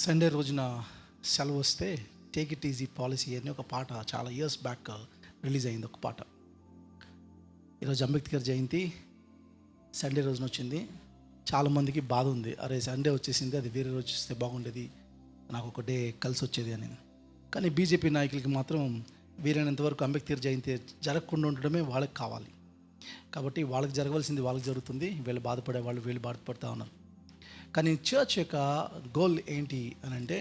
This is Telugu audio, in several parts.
సండే రోజున సెలవు వస్తే టేక్ ఇట్ ఈజీ పాలసీ అని ఒక పాట చాలా ఇయర్స్ బ్యాక్ రిలీజ్ అయింది. ఒక పాట. ఈరోజు అంబేద్కర్ జయంతి సండే రోజున వచ్చింది. చాలామందికి బాధ ఉంది, అరే సండే వచ్చేసింది, అది వేరే రోజు వస్తే బాగుండేది, నాకు ఒక డే కలిసి వచ్చేది అని. కానీ బీజేపీ నాయకులకి మాత్రం వీలైనంతవరకు అంబేద్కర్ జయంతి జరగకుండా ఉండడమే వాళ్ళకి కావాలి. కాబట్టి వాళ్ళకి జరగవలసింది వాళ్ళకి జరుగుతుంది, వీళ్ళు బాధపడే వాళ్ళు వీళ్ళు బాధపడుతూ ఉన్నారు. కానీ చర్చ్ యొక్క గోల్ ఏంటి అని అంటే,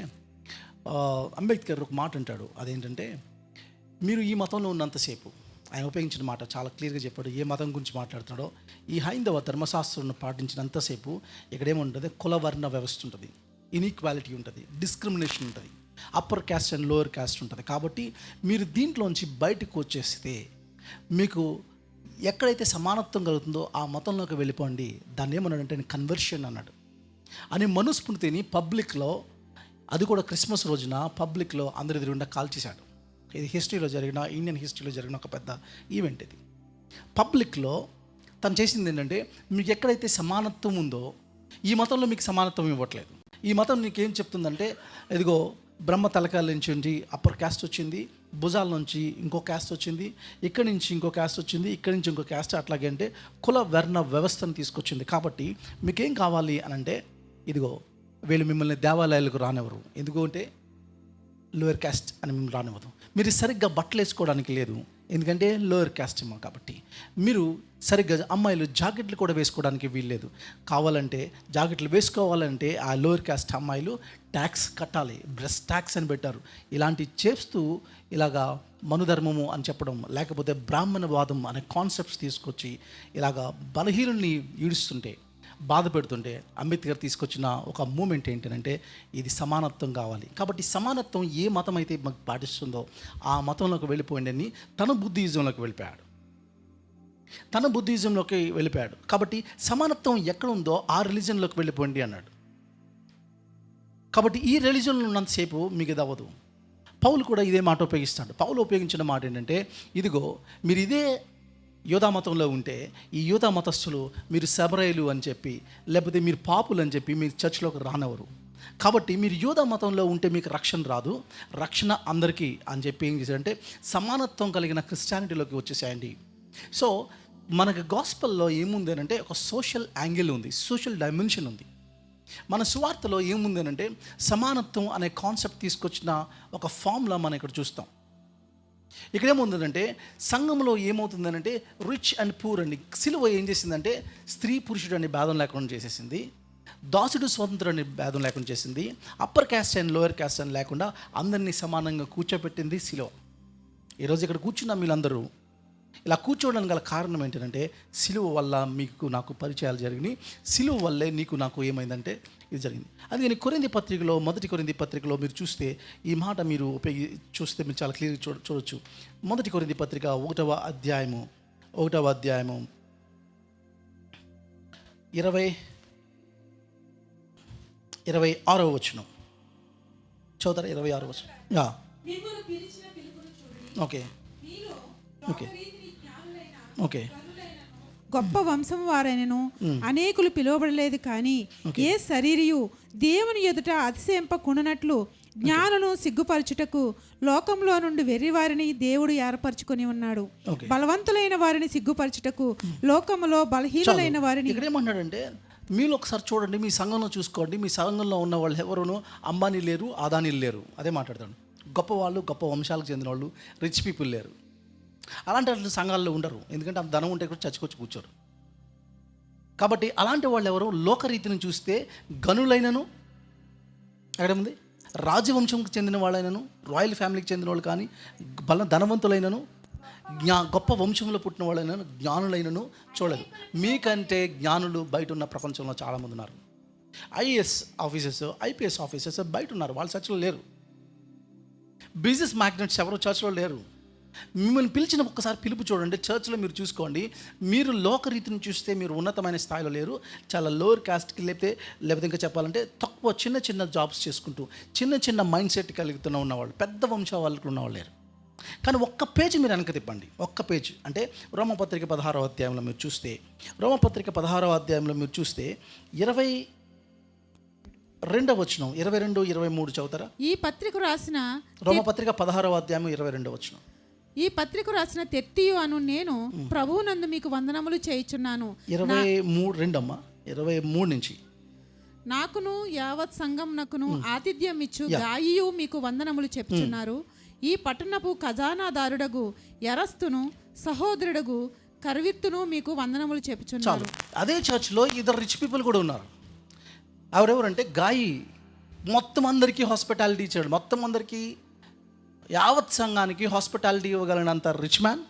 అంబేద్కర్ ఒక మాట అంటాడు, అదేంటంటే మీరు ఈ మతంలో ఉన్నంతసేపు, ఆయన ఉపయోగించిన మాట చాలా క్లియర్గా చెప్పాడు. ఏ మతం గురించి మాట్లాడుతున్నాడో, ఈ హైందవ ధర్మశాస్త్రాన్ని పాటించినంతసేపు ఇక్కడేముంటుంది, కులవర్ణ వ్యవస్థ ఉంటుంది, ఇన్ఈక్వాలిటీ ఉంటుంది, డిస్క్రిమినేషన్ ఉంటుంది, upper caste and lower caste ఉంటుంది. కాబట్టి మీరు దీంట్లోంచి బయటకు వచ్చేస్తే మీకు ఎక్కడైతే సమానత్వం కలుగుతుందో ఆ మతంలోకి వెళ్ళిపోండి. దాన్ని ఏమన్నాడంటే కన్వర్షన్ అన్నాడు. అని మనుస్మృతిని పబ్లిక్లో, అది కూడా క్రిస్మస్ రోజున పబ్లిక్లో అందరి ఎదురుగుండా కాల్చేశాడు. ఇది హిస్టరీలో జరిగిన, ఇండియన్ హిస్టరీలో జరిగిన ఒక పెద్ద ఈవెంట్ ఇది. పబ్లిక్లో తను చేసింది ఏంటంటే, మీకు ఎక్కడైతే సమానత్వం ఉందో ఈ మతంలో మీకు సమానత్వం ఇవ్వట్లేదు. ఈ మతం నీకేం చెప్తుందంటే, ఇదిగో బ్రహ్మ తలకాయల నుంచి అప్పర్ క్యాస్ట్ వచ్చింది, భుజాల నుంచి ఇంకో క్యాస్ట్ వచ్చింది, ఇక్కడి నుంచి ఇంకో క్యాస్ట్ వచ్చింది, ఇక్కడి నుంచి ఇంకో క్యాస్ట్, అట్లాగే అంటే కుల వర్ణ వ్యవస్థను తీసుకొచ్చింది. కాబట్టి మీకేం కావాలి అని అంటే, ఇదిగో వీళ్ళు మిమ్మల్ని దేవాలయాలకు రానివ్వరు, ఎందుకంటే లోయర్ క్యాస్ట్ అని మిమ్మల్ని రానివ్వదు. మీరు సరిగ్గా బట్టలు వేసుకోవడానికి లేదు, ఎందుకంటే లోయర్ క్యాస్ట్ ఏమో. కాబట్టి మీరు సరిగ్గా అమ్మాయిలు జాకెట్లు కూడా వేసుకోవడానికి వీల్లేదు. కావాలంటే జాకెట్లు వేసుకోవాలంటే ఆ లోయర్ క్యాస్ట్ అమ్మాయిలు ట్యాక్స్ కట్టాలి, బ్రెస్ట్ ట్యాక్స్ అని పెట్టారు. ఇలాంటి చేస్తూ ఇలాగా మనుధర్మము అని చెప్పడం, లేకపోతే బ్రాహ్మణవాదం అనే కాన్సెప్ట్స్ తీసుకొచ్చి ఇలాగా బలహీనుల్ని ఈడుస్తుంటే, బాధ పెడుతుంటే, అంబేద్కర్ తీసుకొచ్చిన ఒక మూమెంట్ ఏంటంటే, ఇది సమానత్వం కావాలి. కాబట్టి సమానత్వం ఏ మతం అయితే మాకు పాటిస్తుందో ఆ మతంలోకి వెళ్ళిపోయిందని తన బుద్ధిజంలోకి వెళ్ళిపోయాడు. కాబట్టి సమానత్వం ఎక్కడ ఉందో ఆ రిలీజన్లోకి వెళ్ళిపోండి అన్నాడు. కాబట్టి ఈ రిలీజన్లో ఉన్నంతసేపు మీకు ఇది అవ్వదు. పౌలు కూడా ఇదే మాట ఉపయోగిస్తాడు. పౌలు ఉపయోగించిన మాట ఏంటంటే, ఇదిగో మీరు ఇదే యూదా మతంలో ఉంటే ఈ యూదా మతస్థులు మీరు శబరైలు అని చెప్పి, లేకపోతే మీరు పాపులు అని చెప్పి మీరు చర్చ్లోకి రానవరు. కాబట్టి మీరు యూదా మతంలో ఉంటే మీకు రక్షణ రాదు, రక్షణ అందరికీ అని చెప్పి ఏం చేశారంటే సమానత్వం కలిగిన క్రిస్టియానిటీలోకి వచ్చేసేయండి. సో మనకు గాస్పల్లో ఏముంది అంటే, ఒక సోషల్ యాంగిల్ ఉంది, సోషల్ డైమెన్షన్ ఉంది. మన సువార్తలో ఏముంది అంటే, సమానత్వం అనే కాన్సెప్ట్ తీసుకొచ్చిన ఒక ఫామ్లా మనం ఇక్కడ చూస్తాం. ఇక్కడ ఏమవుతుందంటే, సంఘంలో ఏమవుతుందనంటే రిచ్ అండ్ పూర్ అండి. సిలువ ఏం చేసిందంటే, స్త్రీ పురుషుడు అనే భేదం లేకుండా చేసేసింది, దాసుడు స్వతంత్రుడు అనే భేదం లేకుండా చేసింది, upper caste and lower caste అని లేకుండా అందరినీ సమానంగా కూర్చోబెట్టింది సిలువ. ఈరోజు ఇక్కడ కూర్చున్న మీరందరూ ఇలా కూర్చోవడానికి గల కారణం ఏంటంటే, సిలువ వల్ల మీకు నాకు పరిచయాలు జరిగినాయి, సిలువ వల్లే నీకు నాకు ఏమైందంటే ఇది జరిగింది. అందుకని మొదటి కొరింథీ పత్రికలో మీరు చూస్తే ఈ మాట మీరు చూస్తే మీరు చాలా క్లియర్గా చూడొచ్చు. మొదటి కొరింథీ పత్రిక 1వ అధ్యాయము 26వ వచనం చదువుతారా? 26వ వచనం. Okay okay okay. గొప్ప వంశం వారైనను అనేకులు పిలువబడలేదు, కానీ ఏ శరీరియు దేవుని ఎదుట అతిశయింపకుండునట్లు జ్ఞానులను సిగ్గుపరచుటకు లోకంలో నుండి వెర్రివారిని దేవుడు ఏర్పరచుకొని ఉన్నాడు. బలవంతులైన వారిని సిగ్గుపరచుటకు లోకములో బలహీనులైన వారిని. ఇక్కడ ఏమన్నాడంటే, మీరు ఒకసారి చూడండి, మీ సంఘంలో చూసుకోండి, మీ సంఘంలో ఉన్న వాళ్ళు ఎవరునూ అంబానీ లేరు, అదానీలు లేరు. అదే మాట్లాడతాడు. గొప్ప వాళ్ళు, గొప్ప వంశాలకు చెందిన వాళ్ళు, రిచ్ పీపుల్ లేరు. అలాంటి సంఘాల్లో ఉండరు, ఎందుకంటే అంత ధనం ఉంటే కూడా చచ్చికొచ్చి కూర్చోరు. కాబట్టి అలాంటి వాళ్ళు ఎవరు, లోకరీతిని చూస్తే గనులైనను, ఎక్కడేముంది, రాజవంశంకి చెందిన వాళ్ళైనను, రాయల్ ఫ్యామిలీకి చెందిన వాళ్ళు కానీ, ధనవంతులైనను, గొప్ప వంశంలో పుట్టిన వాళ్ళైనను, జ్ఞానులైనను చూడలేదు. మీకంటే జ్ఞానులు బయట ఉన్న ప్రపంచంలో చాలామంది ఉన్నారు. ఐఏఎస్ ఆఫీసర్స్, ఐపీఎస్ ఆఫీసర్స్ బయట ఉన్నారు, వాళ్ళు చర్చలో లేరు. బిజినెస్ మ్యాగ్నెట్స్ ఎవరు చర్చలో లేరు. మిమ్మల్ని పిలిచిన ఒక్కసారి పిలుపు చూడండి, చర్చ్లో మీరు చూసుకోండి. మీరు లోకరీతిని చూస్తే మీరు ఉన్నతమైన స్థాయిలో లేరు, చాలా లోయర్ క్యాస్ట్కి, లేకపోతే ఇంకా చెప్పాలంటే తక్కువ చిన్న చిన్న జాబ్స్ చేసుకుంటూ చిన్న చిన్న మైండ్ సెట్ కలుగుతున్న ఉన్నవాళ్ళు, పెద్ద వంశాలకు ఉన్నవాళ్ళు లేరు. కానీ ఒక్క పేజీ మీరు వెనక తిప్పండి, ఒక్క పేజీ అంటే రోమపత్రిక 16వ అధ్యాయంలో మీరు చూస్తే, 20 2వ వచనం 22, 23 చదువుతారా? ఈ పత్రిక రాసిన రోమపత్రిక 16వ అధ్యాయం 22వ వచనం. ఈ పత్రిక రాసిన తెర్తియు అను నేను ప్రభువునందు మీకు వందనములు చేయుచున్నాను. 23 అమ్మా, 23 నుంచి. నాకును యావత్ సంఘంనకును ఆతిథ్యం ఇచ్చు గాయియు మీకు వందనములు చెప్పుచున్నారు. ఈ పట్టణపు ఖజానాదారుడగు ఎరస్తును సహోదరుడగు కర్విత్తును మీకు వందనములు చెప్పుచున్నారు. అదే చర్చ్లో ఇద్దరు రిచ్ పీపుల్ కూడా ఉన్నారు. ఎవరెవరంటే గాయి మొత్తం అందరికీ హాస్పిటాలిటీ ఇచ్చాడు, మొత్తం అందరికీ యావత్ సంఘానికి హాస్పిటాలిటీ ఇవ్వగలిగినంత రిచ్ మ్యాన్.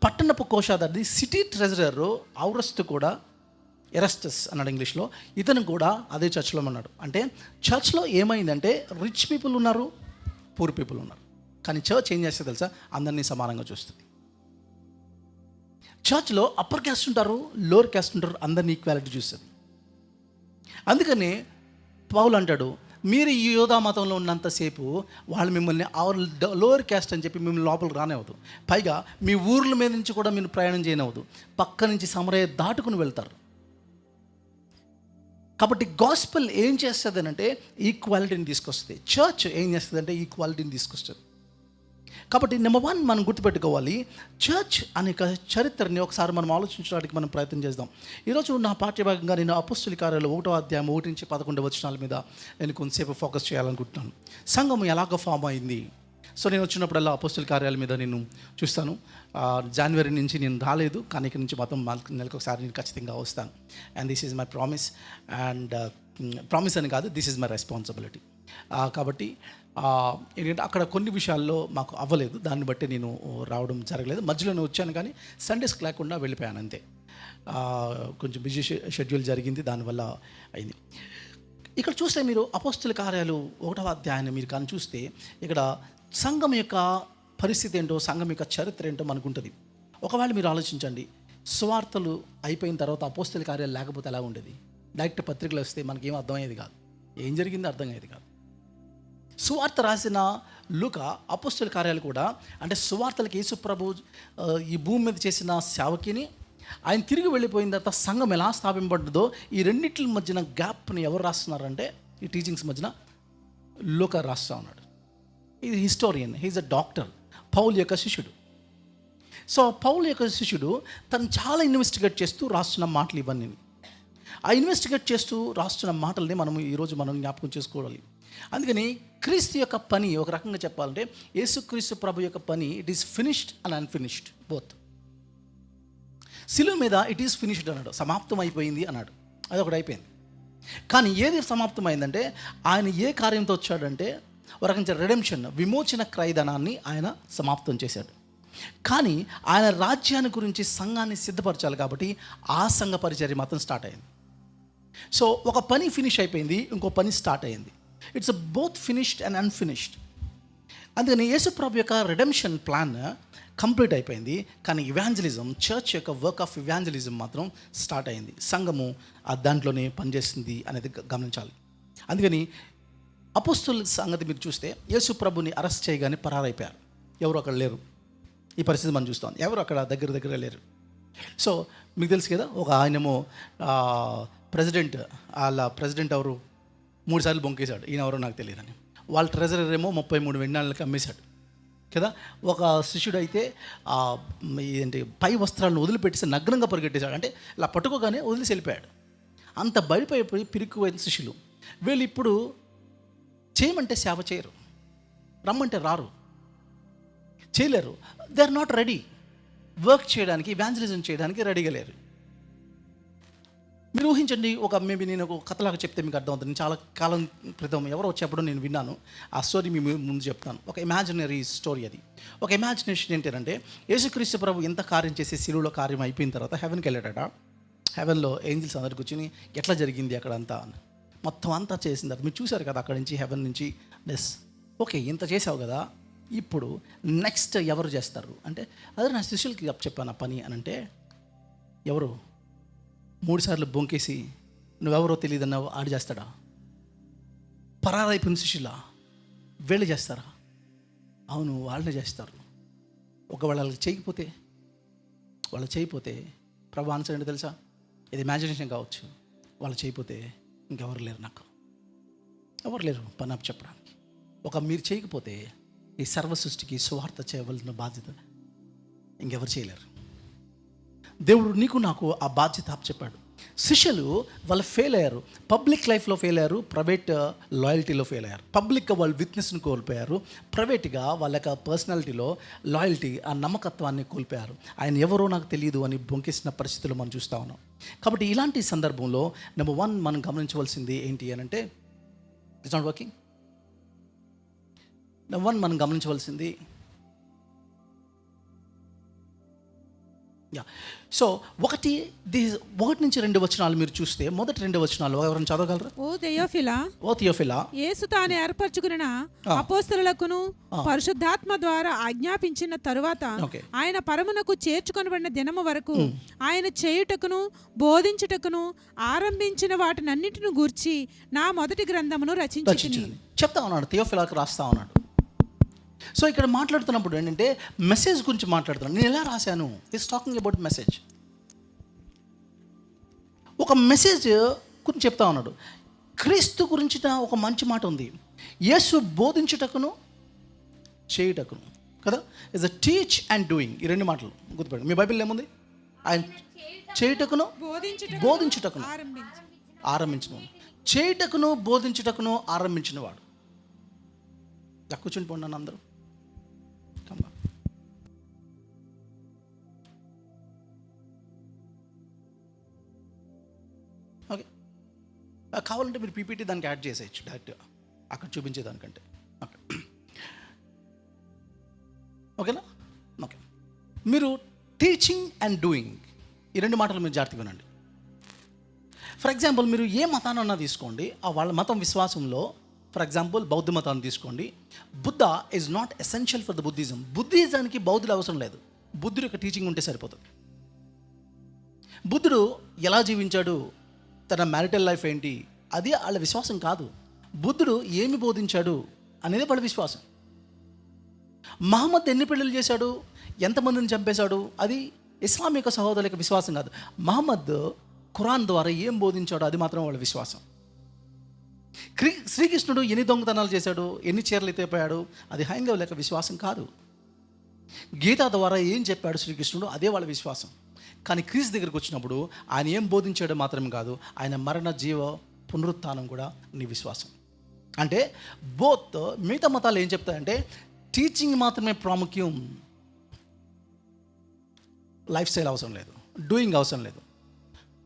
పట్టణపు కోశాధారి సిటీ ట్రెజరర్ ఔరస్తు కూడా, ఎరస్టస్ అన్నాడు ఇంగ్లీష్లో, ఇతను కూడా అదే చర్చ్లో ఉన్నాడు. అంటే చర్చ్లో ఏమైందంటే రిచ్ పీపుల్ ఉన్నారు, పూర్ పీపుల్ ఉన్నారు. కానీ చర్చ్ ఏం చేస్తే తెలుసా, అందరినీ సమానంగా చూస్తుంది. చర్చ్లో అప్పర్ క్యాస్ట్ ఉంటారు, లోవర్ క్యాస్ట్ ఉంటారు, అందరినీ ఈక్వాలిటీ చూస్తుంది. అందుకని పౌలు అంటాడు, మీరు ఈ యోధా మతంలో ఉన్నంతసేపు వాళ్ళు మిమ్మల్ని లోవర్ క్యాస్ట్ అని చెప్పి మిమ్మల్ని లోపలికి రానివ్వదు. పైగా మీ ఊర్ల మీద నుంచి కూడా మీరు ప్రయాణం చేయనివ్వదు. పక్క నుంచి సమరయ దాటుకుని వెళ్తారు. కాబట్టి గాస్పెల్ ఏం చేస్తుంది అంటే ఈక్వాలిటీని తీసుకొస్తుంది. చర్చ్ ఏం చేస్తుంది అంటే ఈక్వాలిటీని తీసుకొస్తుంది. కాబట్టి నెంబర్ 1 మనం గుర్తుపెట్టుకోవాలి, చర్చ్ అనే చరిత్రని ఒకసారి మనం ఆలోచించడానికి మనం ప్రయత్నం చేద్దాం. ఈరోజు నా పాఠ్యభాగంగా నేను అపోస్తలుల కార్యాలు 1వ అధ్యాయం 1 నుంచి 11 వచనాల మీద నేను కొంతసేపు ఫోకస్ చేయాలనుకుంటున్నాను. సంఘం ఎలాగ ఫామ్ అయింది. సో నేను వచ్చినప్పుడల్లా అపోస్తలుల కార్యాల మీద నేను చూస్తాను. జనవరి నుంచి నేను రాలేదు, కానీ ఇక్కడ నుంచి మొత్తం నెలకు ఒకసారి నేను ఖచ్చితంగా వస్తాను. And this is my promise. And promise అని కాదు, దిస్ ఈజ్ మై రెస్పాన్సిబిలిటీ. కాబట్టి ఏంటంటే అక్కడ కొన్ని విషయాల్లో మాకు అవ్వలేదు, దాన్ని బట్టి నేను రావడం జరగలేదు. మధ్యలోనే వచ్చాను, కానీ సండేస్కి లేకుండా వెళ్ళిపోయాను అంతే. కొంచెం బిజీ షెడ్యూల్ జరిగింది, దానివల్ల అయింది. ఇక్కడ చూస్తే మీరు అపోస్తలుల కార్యాలు 1వ అధ్యాయాన్ని మీరు కానీ చూస్తే ఇక్కడ సంఘం యొక్క పరిస్థితి ఏంటో, సంఘం యొక్క చరిత్ర ఏంటో మనకు ఉంటుంది. ఒకవేళ మీరు ఆలోచించండి, సువార్తలు అయిపోయిన తర్వాత అపోస్తలుల కార్యాలు లేకపోతే ఎలా ఉండేది? డైరెక్ట్ పత్రికలు వస్తే మనకేం అర్థమయ్యేది కాదు, ఏం జరిగిందో అర్థమయ్యేది కాదు. సువార్త రాసిన లూకా అపోస్తలుల కార్యాలు కూడా, అంటే సువార్తలకు యేసు ప్రభు ఈ భూమి మీద చేసిన సేవకిని, ఆయన తిరిగి వెళ్ళిపోయిన తర్వాత సంఘం ఎలా స్థాపింపబడ్డదో ఈ రెండింటి మధ్యన గ్యాప్ని ఎవరు రాస్తున్నారంటే, ఈ టీచింగ్స్ మధ్యన లూకా రాస్తూ ఉన్నాడు. ఇది హిస్టోరియన్, హీఈస్ అ డాక్టర్, పౌలు యొక్క శిష్యుడు. సో పౌలు యొక్క శిష్యుడు తను చాలా ఇన్వెస్టిగేట్ చేస్తూ రాస్తున్న మాటలు ఇవన్నీ. ఆ ఇన్వెస్టిగేట్ చేస్తూ రాస్తున్న మాటల్ని ఈరోజు మనం జ్ఞాపకం చేసుకోవాలి. అందుకని క్రీస్తు యొక్క పని ఒక రకంగా చెప్పాలంటే, యేసుక్రీస్తు ప్రభు యొక్క పని it is finished and unfinished both. శిలువ మీద ఇట్ ఈస్ ఫినిష్డ్ అన్నాడు, సమాప్తం అయిపోయింది అన్నాడు, అది ఒకటి అయిపోయింది. కానీ ఏది సమాప్తమైందంటే, ఆయన ఏ కార్యంతో వచ్చాడంటే ఒక రకంగా రెడెంప్షన్, విమోచన క్రయధనాన్ని ఆయన సమాప్తం చేశాడు. కానీ ఆయన రాజ్యాన్ని గురించి సంఘాన్ని సిద్ధపరచాలి, కాబట్టి ఆ సంఘ పరిచర్య మాత్రం స్టార్ట్ అయింది. సో ఒక పని ఫినిష్ అయిపోయింది, ఇంకో పని స్టార్ట్ అయింది. It's both finished and unfinished. అందుకని యేసు ప్రభు యొక్క రెడెంప్షన్ ప్లాన్ కంప్లీట్ అయిపోయింది, కానీ ఇవాంజలిజం, చర్చ్ యొక్క వర్క్ ఆఫ్ ఇవాంజలిజం మాత్రం స్టార్ట్ అయింది. సంఘము దాంట్లోనే పనిచేస్తుంది అనేది గమనించాలి. అందుకని అపోస్తలుల సంగతి మీరు చూస్తే, యేసు ప్రభుని అరెస్ట్ చేయగానే పరారైపోయారు, ఎవరు అక్కడ లేరు. ఈ పరిస్థితి మనం చూస్తాం, ఎవరు అక్కడ దగ్గర లేరు. సో మీకు తెలుసు కదా, ఒక ఆయనేమో ప్రెసిడెంట్, వాళ్ళ ప్రెసిడెంట్ ఎవరు 3 సార్లు బొంకేశాడు, ఈయన ఎవరో నాకు తెలియదని. వాళ్ళ ట్రెజరర్ ఏమో 33 వెండినాళ్ళకి అమ్మేశాడు కదా. ఒక శిష్యుడు అయితే ఏంటి పై వస్త్రాలను వదిలిపెట్టేసి నగ్నంగా పరిగెట్టేశాడు, అంటే ఇలా పట్టుకోగానే వదిలేసి వెళ్ళిపోయాడు. అంత బయటపైపోయి పిరికిపోయిన శిష్యులు. వీళ్ళు ఇప్పుడు చేయమంటే సేవ చేయరు, రమ్మంటే రారు, చేయలేరు. They are not ready work చేయడానికి, ఇవాంజలిజం చేయడానికి రెడీగా లేరు. మీరు ఊహించండి, మేబీ నేను ఒక కథలాగా చెప్తే మీకు అర్థమవుతుంది. చాలా కాలం క్రితం ఎవరో చెప్పడం నేను విన్నాను, ఆ స్టోరీ మీ ముందు చెప్తాను. ఒక ఇమాజినరీ స్టోరీ అది. ఒక ఇమాజినేషన్ ఏంటంటే, యేసుక్రీస్తు ప్రభు ఎంత కార్యం చేసి శిలువలో కార్యం అయిపోయిన తర్వాత హెవెన్కి వెళ్ళాడట. హెవెన్లో ఏంజిల్స్ అందరు కూర్చుని ఎట్లా జరిగింది అక్కడంతా మొత్తం అంతా చేసిన తర్వాత మీరు చూశారు కదా, అక్కడి నుంచి హెవెన్ నుంచి డెస్ ఓకే ఇంత చేసావు కదా, ఇప్పుడు నెక్స్ట్ ఎవరు చేస్తారు అంటే, అదే నా శిష్యులకి చెప్పాను ఆ పని అని అంటే, ఎవరు 3 సార్లు బొంకేసి నువ్వెవరో తెలియదన్నావు ఆడు చేస్తాడా? పరారైపోయిన శిష్యులా వీళ్ళు చేస్తారా? అవును, వాళ్ళే చేస్తారు. ఒకవేళ వాళ్ళు చేయకపోతే ప్రభు ఆన్సర్ ఏంటో తెలుసా? ఇది ఇమాజినేషన్ కావచ్చు, వాళ్ళు చేయకపోతే ఇంకెవరు లేరు నాకు. ఎవరు లేరు పని అప్పు చెప్పడానికి. మీరు చేయకపోతే ఈ సర్వ సృష్టికి సువార్త చేయవలసిన బాధ్యత ఇంకెవరు చేయలేరు. దేవుడు నీకు నాకు ఆ బాధ్యత అప్పచెప్పాడు. శిష్యులు వాళ్ళు ఫెయిల్ అయ్యారు, పబ్లిక్ లైఫ్లో ఫెయిల్ అయ్యారు, ప్రైవేట్ లాయల్టీలో ఫెయిల్ అయ్యారు. పబ్లిక్గా వాళ్ళు విట్నెస్ని కోల్పోయారు, ప్రైవేట్గా వాళ్ళ యొక్క పర్సనాలిటీలో లాయల్టీ, ఆ నమ్మకత్వాన్ని కోల్పోయారు. ఆయన ఎవరో నాకు తెలియదు అని బొంకేసిన పరిస్థితులు మనం చూస్తూ ఉన్నాం. కాబట్టి ఇలాంటి సందర్భంలో నెంబర్ 1 మనం గమనించవలసింది ఏంటి అని అంటే, ఇట్స్ నాట్ వర్కింగ్. నెంబర్ 1 మనం గమనించవలసింది సో 1 నుంచి 2 వచనాలు మీరు చూస్తే, మొదటి 2 వచనాలు ఎవరైనా చదవగలరా? ఓ థియోఫిలా, యేసు తాను ఏర్పరచుకున్న అపోస్తలులకును పరిశుద్ధాత్మ ద్వారా ఆజ్ఞాపించిన తరువాత ఆయన పరమునకు చేర్చుకొనబడిన దినము వరకు ఆయన చేయుటకును బోధించుటకును ఆరంభించిన వాటినన్నిటిని గూర్చి నా మొదటి గ్రంథమును రచించి చెప్తా ఉన్నాడు, థియోఫిలాకు రాస్తా ఉన్నాడు. సో ఇక్కడ మాట్లాడుతున్నప్పుడు ఏంటంటే మెసేజ్ గురించి మాట్లాడుతున్నాను. నేను ఎలా రాశాను? It's talking about message. ఒక మెసేజ్ గురించి చెప్తా ఉన్నాడు. క్రీస్తు గురించి ఒక మంచి మాట ఉంది, యేసు బోధించుటకును చేయుటకును కదా. It's a teach and doing. ఈ 2 మాటలు గుర్తుపెట్టండి. మీ బైబిల్లో ఏముంది? ఆయన చేయుటకును బోధించుటకును ఆరంభించిన, చేయుటకును బోధించుటకును ఆరంభించిన వాడు. కూర్చుని పోండి అందరూ. ఓకే, కావాలంటే మీరు పీపీటీ దానికి యాడ్ చేసేయచ్చు డైరెక్ట్గా అక్కడ చూపించేదానికంటే. ఓకే, ఓకేనా? ఓకే, మీరు టీచింగ్ అండ్ డూయింగ్ ఈ 2 మాటలు మీరు జాగ్రత్తగా వినండి. ఫర్ ఎగ్జాంపుల్, మీరు ఏ మతాన్నన్నా తీసుకోండి, ఆ వాళ్ళ మతం విశ్వాసంలో, ఫర్ ఎగ్జాంపుల్ బౌద్ధ మతాన్ని తీసుకోండి. Buddha is not essential for the Buddhism. బుద్ధిజానికి బౌద్ధులు అవసరం లేదు, బుద్ధుడు యొక్క టీచింగ్ ఉంటే సరిపోతుంది. బుద్ధుడు ఎలా జీవించాడు, తన మ్యారిటల్ లైఫ్ ఏంటి, అది వాళ్ళ విశ్వాసం కాదు. బుద్ధుడు ఏమి బోధించాడు అనేది వాళ్ళ విశ్వాసం. మహమ్మద్ ఎన్ని పెళ్ళిళ్ళు చేశాడు, ఎంతమందిని చంపేశాడు, అది ఇస్లామిక సహోదరుల యొక్క విశ్వాసం కాదు. మహమ్మద్ ఖురాన్ ద్వారా ఏం బోధించాడో అది మాత్రం వాళ్ళ విశ్వాసం. శ్రీకృష్ణుడు ఎన్ని దొంగతనాలు చేశాడు, ఎన్ని చీరలు ఎత్తిపోయాడు, అది హైందవుల యొక్క విశ్వాసం కాదు. గీత ద్వారా ఏం చెప్పాడు శ్రీకృష్ణుడు, అదే వాళ్ళ విశ్వాసం. కానీ క్రీస్తు దగ్గరికి వచ్చినప్పుడు ఆయన ఏం బోధించాడో మాత్రమే కాదు, ఆయన మరణ జీవ పునరుత్థానం కూడా నీ విశ్వాసం. అంటే బోత్. మిగతా మతాలు ఏం చెప్తాయంటే టీచింగ్ మాత్రమే ప్రాముఖ్యం, లైఫ్ స్టైల్ అవసరం లేదు, డూయింగ్ అవసరం లేదు,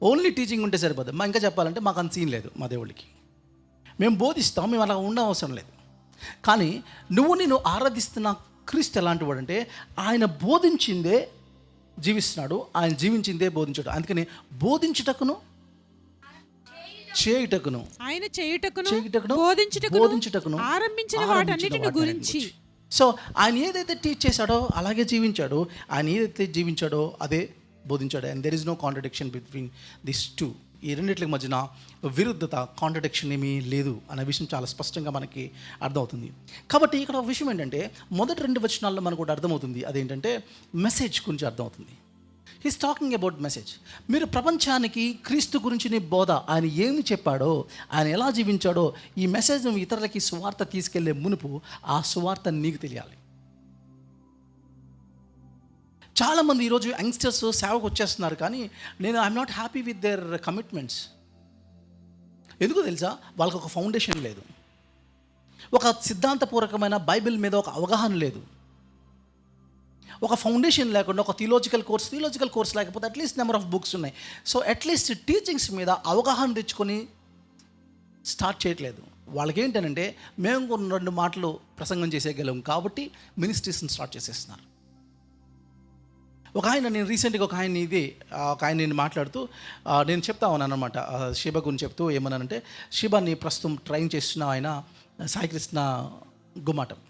ఓన్లీ టీచింగ్ ఉంటే సరిపోతుంది. ఇంకా చెప్పాలంటే మాకు అంత సీన్ లేదు, మా దేవుడికి మేము బోధిస్తాం, మేము అలా ఉండవసరం లేదు. కానీ నేను ఆరాధిస్తున్న క్రీస్తు ఎలాంటి వాడు అంటే ఆయన బోధించిందే జీవిస్తున్నాడు, ఆయన జీవించిందే బోధించాడు. అందుకని బోధించుటకును చేయుటకును, ఆయన చేయుటకును బోధించుటకును ఆరంభించిన వాటన్నిటిని గురించి. సో ఆయన ఏదైతే టీచ్ చేశాడో అలాగే జీవించాడు, ఆయన ఏదైతే జీవించాడో అదే బోధించాడు. And there is no contradiction between this 2. ఈ రెండింటి మధ్యన విరుద్ధత, కాంట్రడిక్షన్ ఏమీ లేదు అనే విషయం చాలా స్పష్టంగా మనకి అర్థమవుతుంది. కాబట్టి ఇక్కడ ఒక విషయం ఏంటంటే మొదటి 2 వచనాల్లో మనకు కూడా అర్థమవుతుంది, అదేంటంటే మెసేజ్ గురించి అర్థమవుతుంది. He's talking about message. మీరు ప్రపంచానికి క్రీస్తు గురించి బోధ, ఆయన ఏమి చెప్పాడో, ఆయన ఎలా జీవించాడో, ఈ మెసేజ్ను ఇతరులకి సువార్త తీసుకెళ్లే మునుపు ఆ సువార్త నీకు తెలియాలి. చాలామంది ఈరోజు యంగ్స్టర్స్ సేవకు వచ్చేస్తున్నారు, కానీ I'm not happy with their commitments. ఎందుకు తెలుసా? వాళ్ళకి ఒక ఫౌండేషన్ లేదు, ఒక సిద్ధాంతపూర్వకమైన బైబిల్ మీద ఒక అవగాహన లేదు, ఒక ఫౌండేషన్ లేకుండా ఒక థియోలాజికల్ కోర్స్ లేకపోతే అట్లీస్ట్ నెంబర్ ఆఫ్ బుక్స్ ఉన్నాయి. సో అట్లీస్ట్ టీచింగ్స్ మీద అవగాహన తెచ్చుకొని స్టార్ట్ చేయట్లేదు. వాళ్ళకి ఏంటంటే మేము కొన్ని 2 మాటలు ప్రసంగం చేసేయగలం కాబట్టి మినిస్ట్రీస్ని స్టార్ట్ చేసేస్తున్నారు. నేను రీసెంట్గా ఒక ఆయన నేను మాట్లాడుతూ నేను చెప్తా ఉన్నాను అనమాట, షీబా గురించి చెప్తూ ఏమన్నానంటే, షీబాని ప్రస్తుతం ట్రైన్ చేస్తున్న ఆయన సాయికృష్ణ గుమాటం,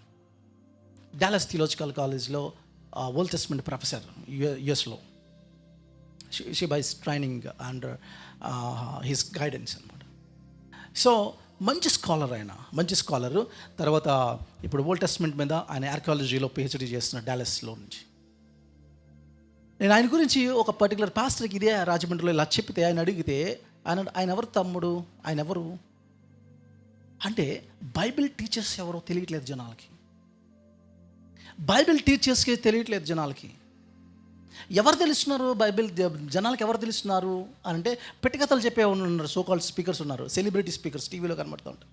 డాలస్ థియోలాజికల్ కాలేజ్లో ఓల్డ్ టెస్టమెంట్ ప్రొఫెసర్ యుఎస్లో. Sheba is training under his guidance అనమాట. సో మంచి స్కాలరు. తర్వాత ఇప్పుడు ఓల్డ్ టెస్టమెంట్ మీద ఆయన ఆర్కియాలజీలో పిహెచ్డీ చేస్తున్న డాలస్లో నుంచి. నేను ఆయన గురించి ఒక పర్టికులర్ పాస్టర్కి ఇదే రాజమండ్రిలో ఇలా చెప్తే, ఆయన అడిగితే ఆయన ఎవరు తమ్ముడు, ఆయన ఎవరు అంటే బైబిల్ టీచర్స్ ఎవరో తెలియట్లేదు జనాలకి. బైబిల్ టీచర్స్కి తెలియట్లేదు జనాలకి. ఎవరు తెలుస్తున్నారు బైబిల్ జనాలకి? ఎవరు తెలుస్తున్నారు అని అంటే పెట్టికథలు చెప్పే ఉన్నారు, సోకాల్డ్ స్పీకర్స్ ఉన్నారు, సెలబ్రిటీ స్పీకర్స్ టీవీలో కనబడుతూ ఉంటారు.